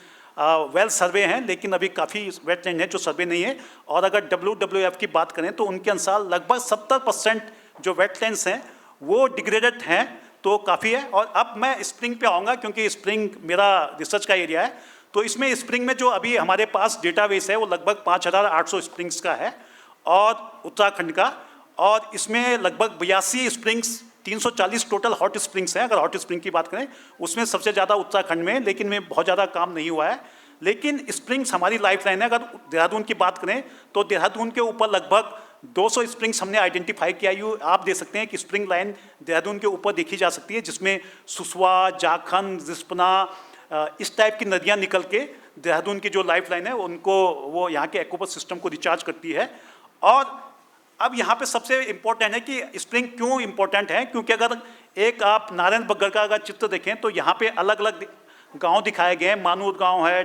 C: वेल सर्वे हैं, लेकिन अभी काफ़ी वेटलैंड हैं जो सर्वे नहीं है। और अगर WWF की बात करें तो उनके अनुसार लगभग 70% जो वेटलैंड्स हैं वो डिग्रेडेड हैं, तो काफ़ी है। और अब मैं स्प्रिंग पे आऊँगा क्योंकि स्प्रिंग मेरा रिसर्च का एरिया है। तो इसमें स्प्रिंग में जो अभी हमारे पास डेटाबेस है वो लगभग 5800 स्प्रिंग्स का है और उत्तराखंड का, और इसमें लगभग 82 स्प्रिंग्स, 340 टोटल हॉट स्प्रिंग्स हैं। अगर हॉट स्प्रिंग की बात करें उसमें सबसे ज़्यादा उत्तराखंड में, लेकिन में बहुत ज़्यादा काम नहीं हुआ है। लेकिन स्प्रिंग्स हमारी लाइफ लाइन है। अगर देहरादून की बात करें तो देहरादून के ऊपर लगभग 200 स्प्रिंग्स हमने आइडेंटिफाई किया। आप देख सकते हैं कि स्प्रिंग लाइन देहरादून के ऊपर देखी जा सकती है, जिसमें सुसवा, जाखन, रिस्पना, इस टाइप की नदियाँ निकल के देहरादून की जो लाइफ लाइन है उनको, वो यहाँ के एक्वाकल्चर सिस्टम को रिचार्ज करती है। और अब यहाँ पे सबसे इम्पोर्टेंट है कि स्प्रिंग क्यों इम्पोर्टेंट है, क्योंकि अगर एक आप नारायण बग्गर का अगर चित्र देखें तो यहाँ पे अलग अलग गांव दिखाए गए हैं। मानूर गांव है,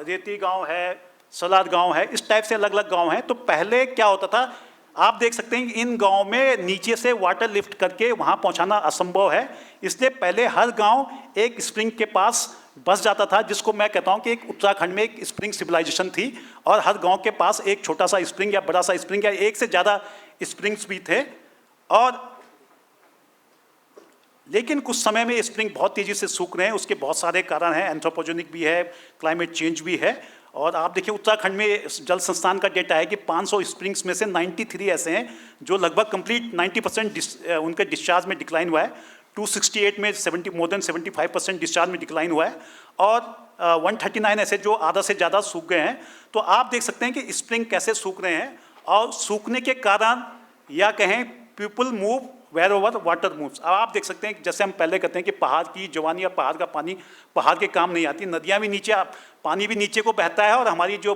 C: रेती गांव है, सलाद गांव है, इस टाइप से अलग अलग गांव हैं। तो पहले क्या होता था, आप देख सकते हैं कि इन गांव में नीचे से वाटर लिफ्ट करके वहाँ पहुँचाना असंभव है, इसलिए पहले हर गाँव एक स्प्रिंग के पास बस जाता था, जिसको मैं कहता हूँ कि एक उत्तराखंड में एक स्प्रिंग सिविलाइजेशन थी और हर गांव के पास एक छोटा सा स्प्रिंग या बड़ा सा स्प्रिंग या एक से ज़्यादा स्प्रिंग्स भी थे। और लेकिन कुछ समय में स्प्रिंग बहुत तेज़ी से सूख रहे हैं। उसके बहुत सारे कारण हैं, एंथ्रोपोजेनिक भी है, क्लाइमेट चेंज भी है। और आप देखिए उत्तराखंड में जल संस्थान का डेटा है कि 500 स्प्रिंग्स में से 93 ऐसे हैं जो लगभग कंप्लीट 90% उनके डिस्चार्ज में डिक्लाइन हुआ है। 268 में मोर देन 75% डिस्चार्ज में डिक्लाइन हुआ है और 139 ऐसे जो आधा से ज़्यादा सूख गए हैं। तो आप देख सकते हैं कि स्प्रिंग कैसे सूख रहे हैं, और सूखने के कारण या कहें people move where over water moves. अब आप देख सकते हैं जैसे हम पहले कहते हैं कि पहाड़ की जवानी या पहाड़ का पानी पहाड़ के काम नहीं आती, नदियाँ भी नीचे, पानी भी नीचे को बहता है और हमारी जो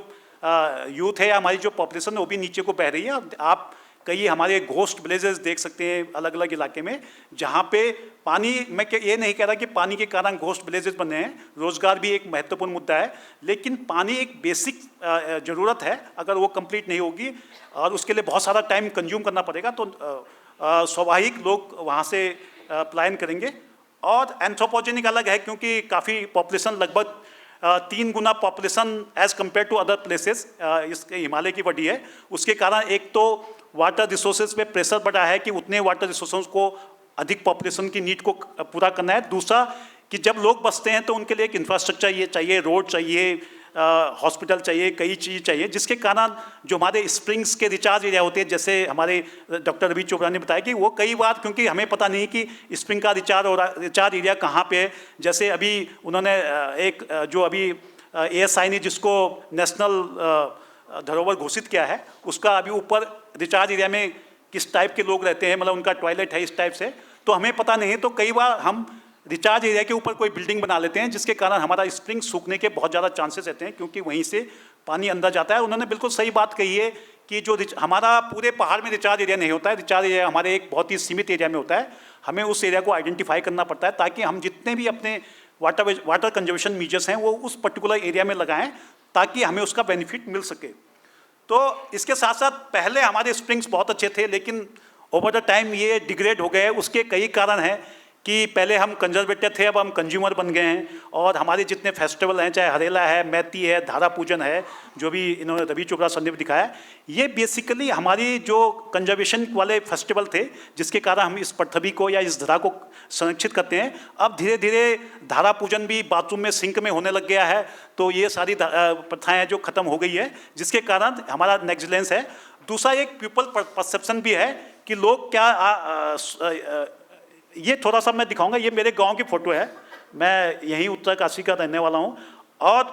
C: यूथ है या हमारी जो पॉपुलेशन है वो भी नीचे को बह रही है। आप कई हमारे घोस्ट विलेजेस देख सकते हैं अलग अलग इलाके में, जहाँ पे पानी, मैं ये नहीं कह रहा कि पानी के कारण घोस्ट विलेजेस बने हैं, रोजगार भी एक महत्वपूर्ण मुद्दा है, लेकिन पानी एक बेसिक ज़रूरत है। अगर वो कंप्लीट नहीं होगी और उसके लिए बहुत सारा टाइम कंज्यूम करना पड़ेगा तो स्वाभाविक लोग वहाँ से पलायन करेंगे। और एंथ्रोपोजेनिक अलग है क्योंकि काफ़ी पॉपुलेशन, लगभग 3 गुना population as compared to other places इसके हिमालय की बढ़ी है। उसके कारण एक तो वाटर रिसोर्सेज पे प्रेशर बढ़ा है कि उतने वाटर रिसोर्सेज को अधिक पॉपुलेशन की नीड को पूरा करना है। दूसरा कि जब लोग बसते हैं तो उनके लिए एक इंफ्रास्ट्रक्चर ये चाहिए, रोड चाहिए, हॉस्पिटल चाहिए, कई चीज़ चाहिए, जिसके कारण जो हमारे स्प्रिंग्स के रिचार्ज एरिया होते हैं, जैसे हमारे डॉक्टर रवि चोपड़ा ने बताया कि वो कई बार, क्योंकि हमें पता नहीं कि स्प्रिंग का रिचार्ज एरिया कहाँ पे है। जैसे अभी उन्होंने एक जो अभी ASI ने जिसको नेशनल धरोहर घोषित किया है, उसका अभी ऊपर रिचार्ज एरिया में किस टाइप के लोग रहते हैं, मतलब उनका टॉयलेट है इस टाइप से, तो हमें पता नहीं है। तो कई बार हम रिचार्ज एरिया के ऊपर कोई बिल्डिंग बना लेते हैं, जिसके कारण हमारा स्प्रिंग सूखने के बहुत ज़्यादा चांसेस रहते हैं, क्योंकि वहीं से पानी अंदर जाता है। उन्होंने बिल्कुल सही बात कही है कि जो हमारा पूरे पहाड़ में रिचार्ज एरिया नहीं होता है, रिचार्ज एरिया हमारे एक बहुत ही सीमित एरिया में होता है। हमें उस एरिया को आइडेंटिफाई करना पड़ता है ताकि हम जितने भी अपने वाटर कंजर्वेशन मीजर्स हैं वो उस पर्टिकुलर एरिया में लगाएं ताकि हमें उसका बेनिफिट मिल सके। तो इसके साथ साथ पहले हमारे स्प्रिंग्स बहुत अच्छे थे, लेकिन ओवर द टाइम ये डिग्रेड हो गए। उसके कई कारण हैं कि पहले हम कंजर्वेटर थे, अब हम कंज्यूमर बन गए हैं, और हमारे जितने फेस्टिवल हैं, चाहे हरेला है, मैती है, धारा पूजन है, जो भी इन्होंने रवि चोपड़ा सर ने दिखाया, ये बेसिकली हमारी जो कंजर्वेशन वाले फेस्टिवल थे, जिसके कारण हम इस पृथ्वी को या इस धरा को संरक्षित करते हैं। अब धीरे धीरे धारा पूजन भी बाथरूम में सिंक में होने लग गया है, तो ये सारी प्रथाएँ जो ख़त्म हो गई है, जिसके कारण हमारा नेग्लिजेंस है। दूसरा एक पीपल परसेप्शन भी है कि लोग क्या ये थोड़ा सा मैं दिखाऊंगा, ये मेरे गांव की फ़ोटो है, मैं यहीं उत्तरकाशी का रहने वाला हूँ। और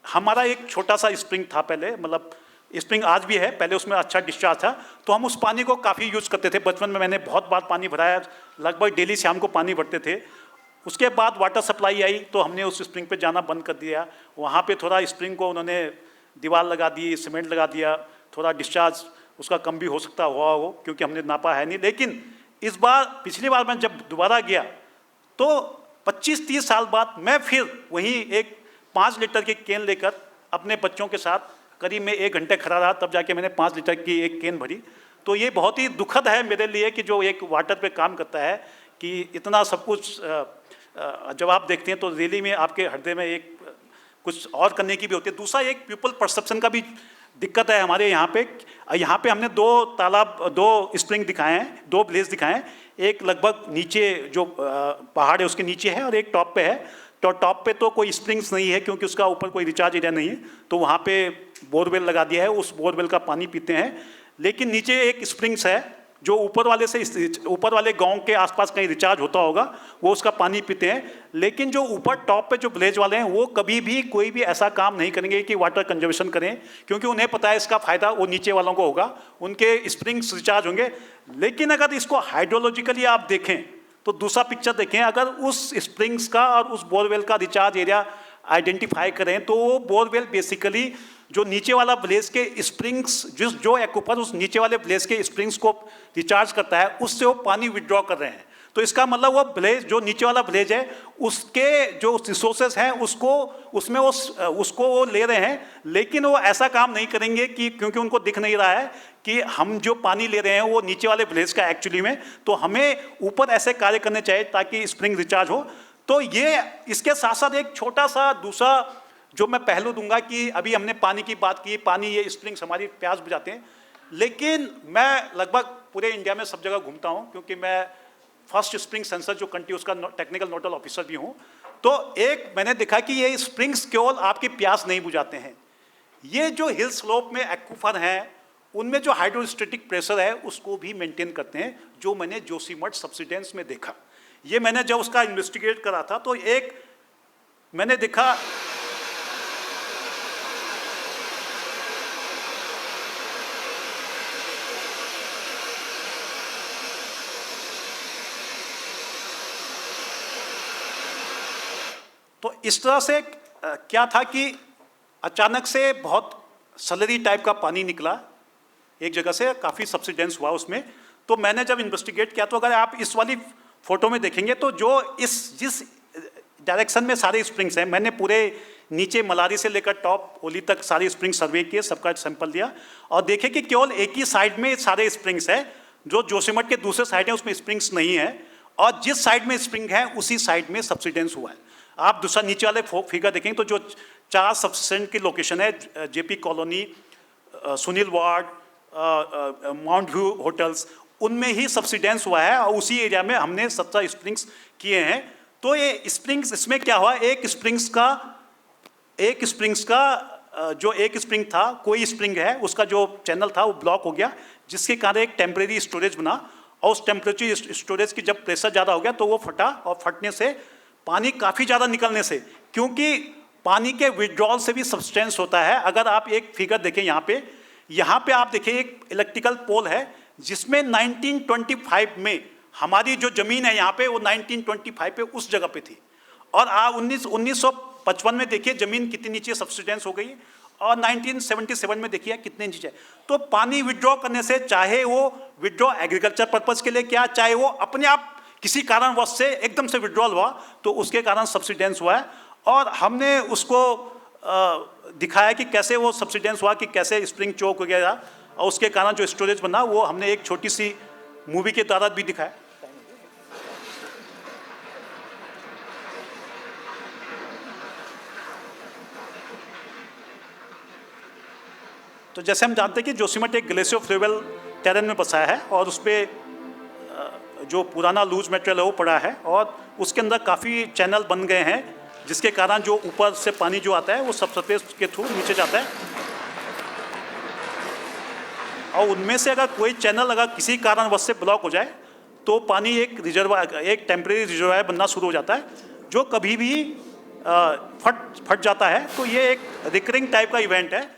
C: हमारा एक छोटा सा स्प्रिंग था पहले, मतलब स्प्रिंग आज भी है, पहले उसमें अच्छा डिस्चार्ज था, तो हम उस पानी को काफ़ी यूज़ करते थे। बचपन में मैंने बहुत बार पानी भराया, लगभग डेली शाम को पानी भरते थे। उसके बाद वाटर सप्लाई आई तो हमने उस स्प्रिंग पे जाना बंद कर दिया। वहाँ पे थोड़ा स्प्रिंग को उन्होंने दीवार लगा दी, सीमेंट लगा दिया, थोड़ा डिस्चार्ज उसका कम भी हो सकता हुआ हो, क्योंकि हमने नापा है नहीं। लेकिन इस बार, पिछली बार मैं जब दोबारा गया तो 25-30 साल बाद मैं फिर वहीं एक 5 लीटर की कैन लेकर अपने बच्चों के साथ करीब में 1 घंटे खड़ा रहा, तब जाके मैंने 5 लीटर की एक कैन भरी। तो ये बहुत ही दुखद है मेरे लिए कि जो एक वाटर पे काम करता है, कि इतना सब कुछ जब आप देखते हैं तो रियली में आपके हृदय में एक कुछ और करने की भी होती है। दूसरा एक पीपल परसेप्शन का भी दिक्कत है हमारे यहाँ पे। यहाँ पे हमने 2 स्प्रिंग दिखाए हैं, 2 विलेज दिखाए हैं। एक लगभग नीचे जो पहाड़ है उसके नीचे है, और एक टॉप पे है। तो टॉप पे तो कोई स्प्रिंग्स नहीं है, क्योंकि उसका ऊपर कोई रिचार्ज एरिया नहीं है, तो वहाँ पे बोरवेल लगा दिया है, उस बोरवेल का पानी पीते हैं। लेकिन नीचे एक स्प्रिंग्स है जो ऊपर वाले गांव के आसपास कहीं रिचार्ज होता होगा, वो उसका पानी पीते हैं। लेकिन जो ऊपर टॉप पे जो विलेज वाले हैं, वो कभी भी कोई भी ऐसा काम नहीं करेंगे कि वाटर कंजर्वेशन करें, क्योंकि उन्हें पता है इसका फ़ायदा वो नीचे वालों को होगा, उनके स्प्रिंग्स रिचार्ज होंगे। लेकिन अगर इसको हाइड्रोलॉजिकली आप देखें तो दूसरा पिक्चर देखें, अगर उस स्प्रिंग्स का और उस बोरवेल का रिचार्ज एरिया आइडेंटिफाई करें, तो वो बोरवेल बेसिकली जो नीचे वाला विलेज के स्प्रिंग्स, जो एक्वाफर उस नीचे वाले विलेज के स्प्रिंग्स को रिचार्ज करता है, उससे वो पानी विड्रॉ कर रहे हैं। तो इसका मतलब वो विलेज, जो नीचे वाला विलेज है, उसके जो रिसोर्सेज हैं उसको वो ले रहे हैं। लेकिन वो ऐसा काम नहीं करेंगे कि, क्योंकि उनको दिख नहीं रहा है कि हम जो पानी ले रहे हैं वो नीचे वाले विलेज का एक्चुअली में। तो हमें ऊपर ऐसे कार्य करने चाहिए ताकि स्प्रिंग रिचार्ज हो। तो ये इसके साथ साथ एक छोटा सा दूसरा जो मैं पहलू दूंगा कि अभी हमने पानी की बात की, पानी, ये स्प्रिंग्स हमारी प्यास बुझाते हैं। लेकिन मैं लगभग पूरे इंडिया में सब जगह घूमता हूँ, क्योंकि मैं फर्स्ट स्प्रिंग सेंसर जो कंट्री उसका टेक्निकल नोडल ऑफिसर भी हूँ। तो एक मैंने देखा कि ये स्प्रिंग्स केवल आपकी प्यास नहीं बुझाते हैं, ये जो हिल स्लोप में एक्वाफर हैं उनमें जो हाइड्रोस्टेटिक प्रेशर है उसको भी मेंटेन करते हैं, जो मैंने जोशीमठ सब्सिडेंस में देखा। ये मैंने जब उसका इन्वेस्टिगेट करा था तो एक मैंने देखा, तो इस तरह से क्या था कि अचानक से बहुत सलरी टाइप का पानी निकला एक जगह से, काफ़ी सब्सिडेंस हुआ उसमें। तो मैंने जब इन्वेस्टिगेट किया, तो अगर आप इस वाली फोटो में देखेंगे तो जिस डायरेक्शन में सारे स्प्रिंग्स हैं, मैंने पूरे नीचे मलारी से लेकर टॉप ओली तक सारे स्प्रिंग्स सर्वे किए, सबका सैंपल दिया, और देखे कि केवल एक ही साइड में सारे स्प्रिंग्स हैं, जो जोशीमठ के दूसरे साइड है उसमें स्प्रिंग्स नहीं है, और जिस साइड में स्प्रिंग है उसी साइड में सब्सिडेंस हुआ है। आप दूसरा नीचे वाले फिगर देखेंगे तो जो 4 सब्सिडेंस की लोकेशन है, JP colony, Sunil ward, mount view hotels, उनमें ही सब्सिडेंस हुआ है, और उसी एरिया में हमने 17 स्प्रिंग्स किए हैं। तो ये स्प्रिंग्स, इसमें क्या हुआ, एक स्प्रिंग्स का जो एक स्प्रिंग था, कोई स्प्रिंग है उसका जो चैनल था वो ब्लॉक हो गया, जिसके कारण एक टेम्परेरी स्टोरेज बना, और उस टेम्परेरी स्टोरेज की जब प्रेशर ज़्यादा हो गया तो वो फटा, और फटने से पानी काफ़ी ज़्यादा निकलने से, क्योंकि पानी के विड्रॉल से भी सब्सटेंस होता है। अगर आप एक फिगर देखें यहाँ पे आप देखिए एक इलेक्ट्रिकल पोल है, जिसमें 1925 में हमारी जो ज़मीन है यहाँ पे, वो 1925 पे उस जगह पे थी, और 1955 में देखिए ज़मीन कितनी नीचे सब्सिडेंस हो गई, और 1977 में देखिए कितने नीचे है। तो पानी विड्रॉ करने से, चाहे वो विड्रॉ एग्रीकल्चर पर्पज़ के लिए क्या, चाहे वो अपने आप किसी कारणवश से एकदम से विड्रॉल हुआ, तो उसके कारण सब्सिडेंस हुआ है। और हमने उसको दिखाया कि कैसे वो सब्सिडेंस हुआ, कि कैसे स्प्रिंग चोक हो गया, और उसके कारण जो स्टोरेज बना, वो हमने एक छोटी सी मूवी के द्वारा भी दिखाया। तो जैसे हम जानते हैं कि जोशीमठ एक ग्लेशियर फ्लोवेल टेरेन में बसा है और उस पर जो पुराना लूज मटेरियल है वो पड़ा है और उसके अंदर काफ़ी चैनल बन गए हैं, जिसके कारण जो ऊपर से पानी जो आता है वो सबसर्फेस के थ्रू नीचे जाता है, और उनमें से अगर कोई चैनल अगर किसी कारणवश से ब्लॉक हो जाए तो पानी एक टेम्परेरी रिजर्वायर बनना शुरू हो जाता है, जो कभी भी फट जाता है। तो ये एक रिकरिंग टाइप का इवेंट है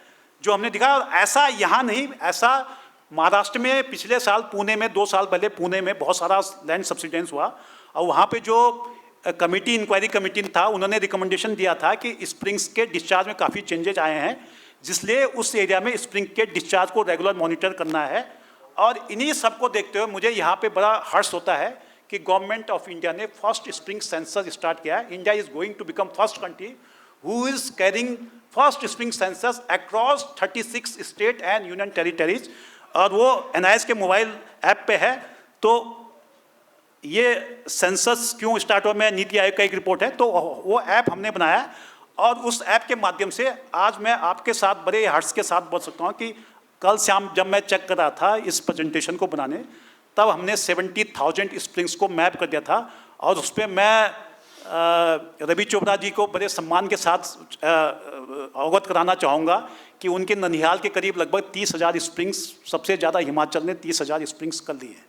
C: जो हमने दिखा। ऐसा यहाँ नहीं, ऐसा महाराष्ट्र में पिछले साल पुणे में 2 साल पहले पुणे में बहुत सारा लैंड सब्सिडेंस हुआ, और वहाँ पे जो कमेटी इंक्वायरी कमेटी था उन्होंने रिकमेंडेशन दिया था कि स्प्रिंग्स के डिस्चार्ज में काफ़ी चेंजेज आए हैं, जिसलिए उस एरिया में स्प्रिंग के डिस्चार्ज को रेगुलर मॉनिटर करना है। और इन्हीं सबको देखते हुए मुझे यहाँ पे बड़ा हर्ष होता है कि गवर्नमेंट ऑफ इंडिया ने फर्स्ट स्प्रिंग सेंसस स्टार्ट किया है। India is going to become first country who is carrying first spring census across 36 state and union territories, और वो NIS के मोबाइल ऐप पे है। तो ये सेंसस क्यों स्टार्ट हुआ, मैं नीति आयोग का एक रिपोर्ट है, तो वो ऐप हमने बनाया, और उस ऐप के माध्यम से आज मैं आपके साथ बड़े हर्ष के साथ बोल सकता हूँ कि कल शाम जब मैं चेक कर रहा था इस प्रेजेंटेशन को बनाने, तब हमने 70,000 स्प्रिंग्स को मैप कर दिया था। और उस पर मैं रवि चोपड़ा जी को बड़े सम्मान के साथ अवगत कराना चाहूँगा कि उनके ननिहाल के करीब लगभग 30,000 स्प्रिंग्स, सबसे ज़्यादा हिमाचल ने 30,000 स्प्रिंग्स कर दी है।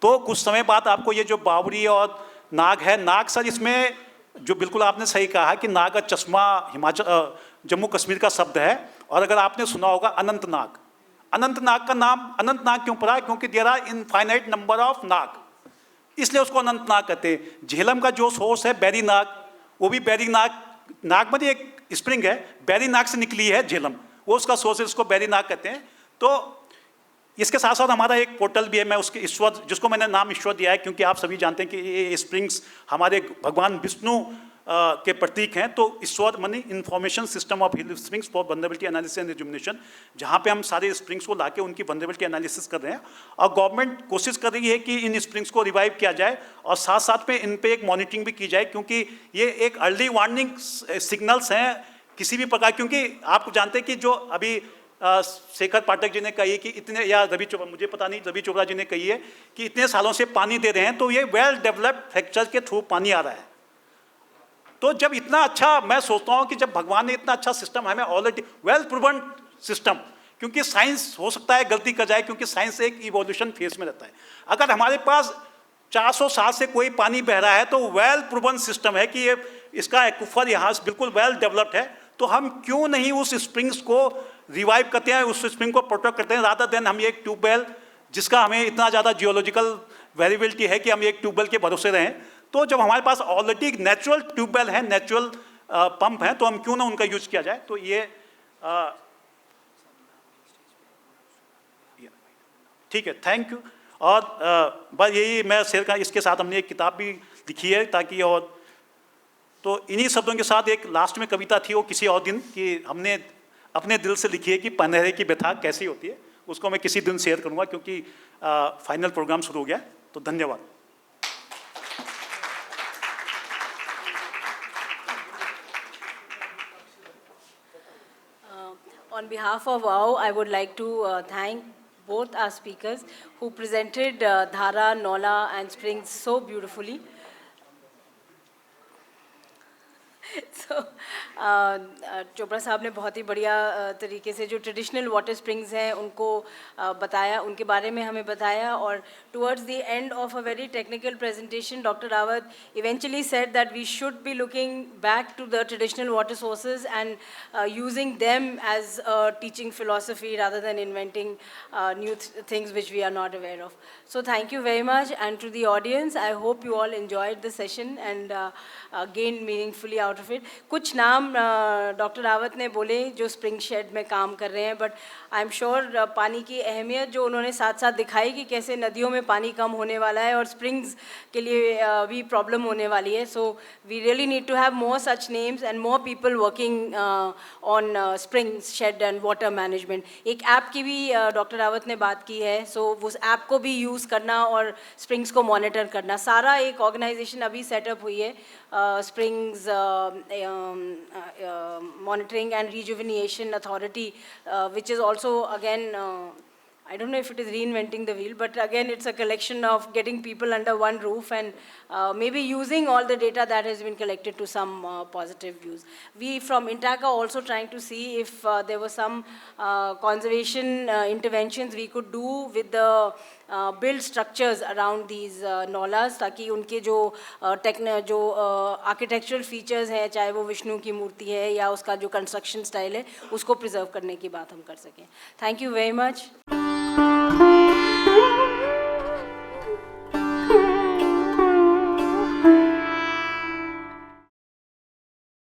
C: तो कुछ समय बाद आपको ये जो बावड़ी और नाग है, नाग सर इसमें जो बिल्कुल आपने सही कहा कि नाग का चश्मा हिमाचल जम्मू कश्मीर का शब्द है। और अगर आपने सुना होगा अनंतनाग, अनंतनाग का नाम अनंतनाग क्यों पड़ा, क्योंकि there are infinite number of nag, इसलिए उसको अनंतनाग कहते हैं। झेलम का जो सोर्स है बैरी नाग, वो भी बैरी नाग, नाग में एक स्प्रिंग है, बैरी नाग से निकली है झेलम, वो उसका सोर्स है, उसको बैरी नाग कहते हैं। तो इसके साथ साथ हमारा एक पोर्टल भी है, मैं उसके ईश्वर, जिसको मैंने नाम ईश्वर दिया है क्योंकि आप सभी जानते हैं कि ये स्प्रिंग्स हमारे भगवान विष्णु के प्रतीक हैं। तो ईश्वर मनी information system of hill springs for vulnerability analysis and rejuvenation, जहाँ पे हम सारे स्प्रिंग्स को लाके उनकी वल्नरेबिलिटी एनालिसिस कर रहे हैं, और गवर्नमेंट कोशिश कर रही है कि इन स्प्रिंग्स को रिवाइव किया जाए और साथ साथ में इन पे एक मॉनिटरिंग भी की जाए, क्योंकि ये एक अर्ली वार्निंग सिग्नल्स हैं किसी भी प्रकार। क्योंकि आप जानते हैं कि जो अभी शेखर पाठक जी ने कही कि इतने, या रवि चोपड़ा, मुझे पता नहीं, रवि चोपड़ा जी ने कही है कि इतने सालों से पानी दे रहे हैं, तो ये वेल डेवलप्ड फ्रैक्चर के थ्रू पानी आ रहा है। तो जब इतना अच्छा, मैं सोचता हूँ कि जब भगवान ने इतना अच्छा सिस्टम हमें ऑलरेडी वेल प्रूवन सिस्टम, क्योंकि साइंस हो सकता है गलती कर जाए, क्योंकि साइंस एक इवोल्यूशन फेज में रहता है। अगर हमारे पास 400 साल से कोई पानी बह रहा है तो वेल प्रूवन सिस्टम है कि ये इसका एक्वाफर यहाँ बिल्कुल वेल डेवलप्ड है, तो हम क्यों नहीं उस स्प्रिंग्स को रिवाइव करते हैं, उस स्प्रिंग को प्रोटेक्ट करते हैं, रादर देन हम एक ट्यूबवेल जिसका हमें इतना ज़्यादा जियोलॉजिकल वेरिएबिलिटी है कि हम एक ट्यूबवेल के भरोसे रहें। तो जब हमारे पास ऑलरेडी नेचुरल ट्यूबवेल है, नेचुरल पंप हैं, तो हम क्यों ना उनका यूज किया जाए। तो ये ठीक है, थैंक यू। और बस यही मैं शेयर कर, इसके साथ हमने एक किताब भी लिखी है ताकि, और तो इन्हीं शब्दों के साथ एक लास्ट में कविता थी, वो किसी और दिन कि हमने अपने दिल से लिखी है कि पनहरे की व्यथा कैसी होती है, उसको मैं किसी दिन शेयर करूंगा, क्योंकि फाइनल प्रोग्राम शुरू हो गया। तो धन्यवाद।
A: On behalf of WOW, I would like to thank both our speakers who presented Dhara, Nola and Springs so beautifully. So, Chopra साहब ने बहुत ही बढ़िया तरीके से जो ट्रेडिशनल वाटर स्प्रिंग्स हैं उनको बताया, उनके बारे में हमें बताया। और towards the end of a very technical presentation, doctor Rawat eventually said that we should be looking back to the traditional water sources and using them as a teaching philosophy rather than inventing new things which we are not aware of. So thank you very much, and to the audience, I hope you all enjoyed the session and gained meaningfully out of it. कुछ नाम doctor Rawat ने बोले जो spring shade में काम कर रहे हैं, बट आई एम श्योर पानी की अहमियत जो उन्होंने साथ साथ दिखाई कि कैसे नदियों में पानी कम होने वाला है और स्प्रिंग्स के लिए भी प्रॉब्लम होने वाली है. So we really need to have more such names and more people working on spring shed and water management. एक ऐप की भी डॉक्टर रावत ने बात की है, सो उस ऐप को भी यूज़ करना और स्प्रिंग्स को मॉनिटर करना, सारा एक ऑर्गेनाइजेशन अभी सेटअप हुई है springs Monitoring and Rejuvenation Authority, which is also again, I don't know if it is reinventing the wheel, but again, it's a collection of getting people under one roof and maybe using all the data that has been collected to some positive use. We from INTAC are also trying to see if there were some conservation interventions we could do with the build structures around these नौलास, ताकि उनके जो architectural features हैं, चाहे वो विष्णु की मूर्ति है या उसका जो कंस्ट्रक्शन स्टाइल है, उसको प्रिजर्व करने की बात हम कर सकें. Thank you very much.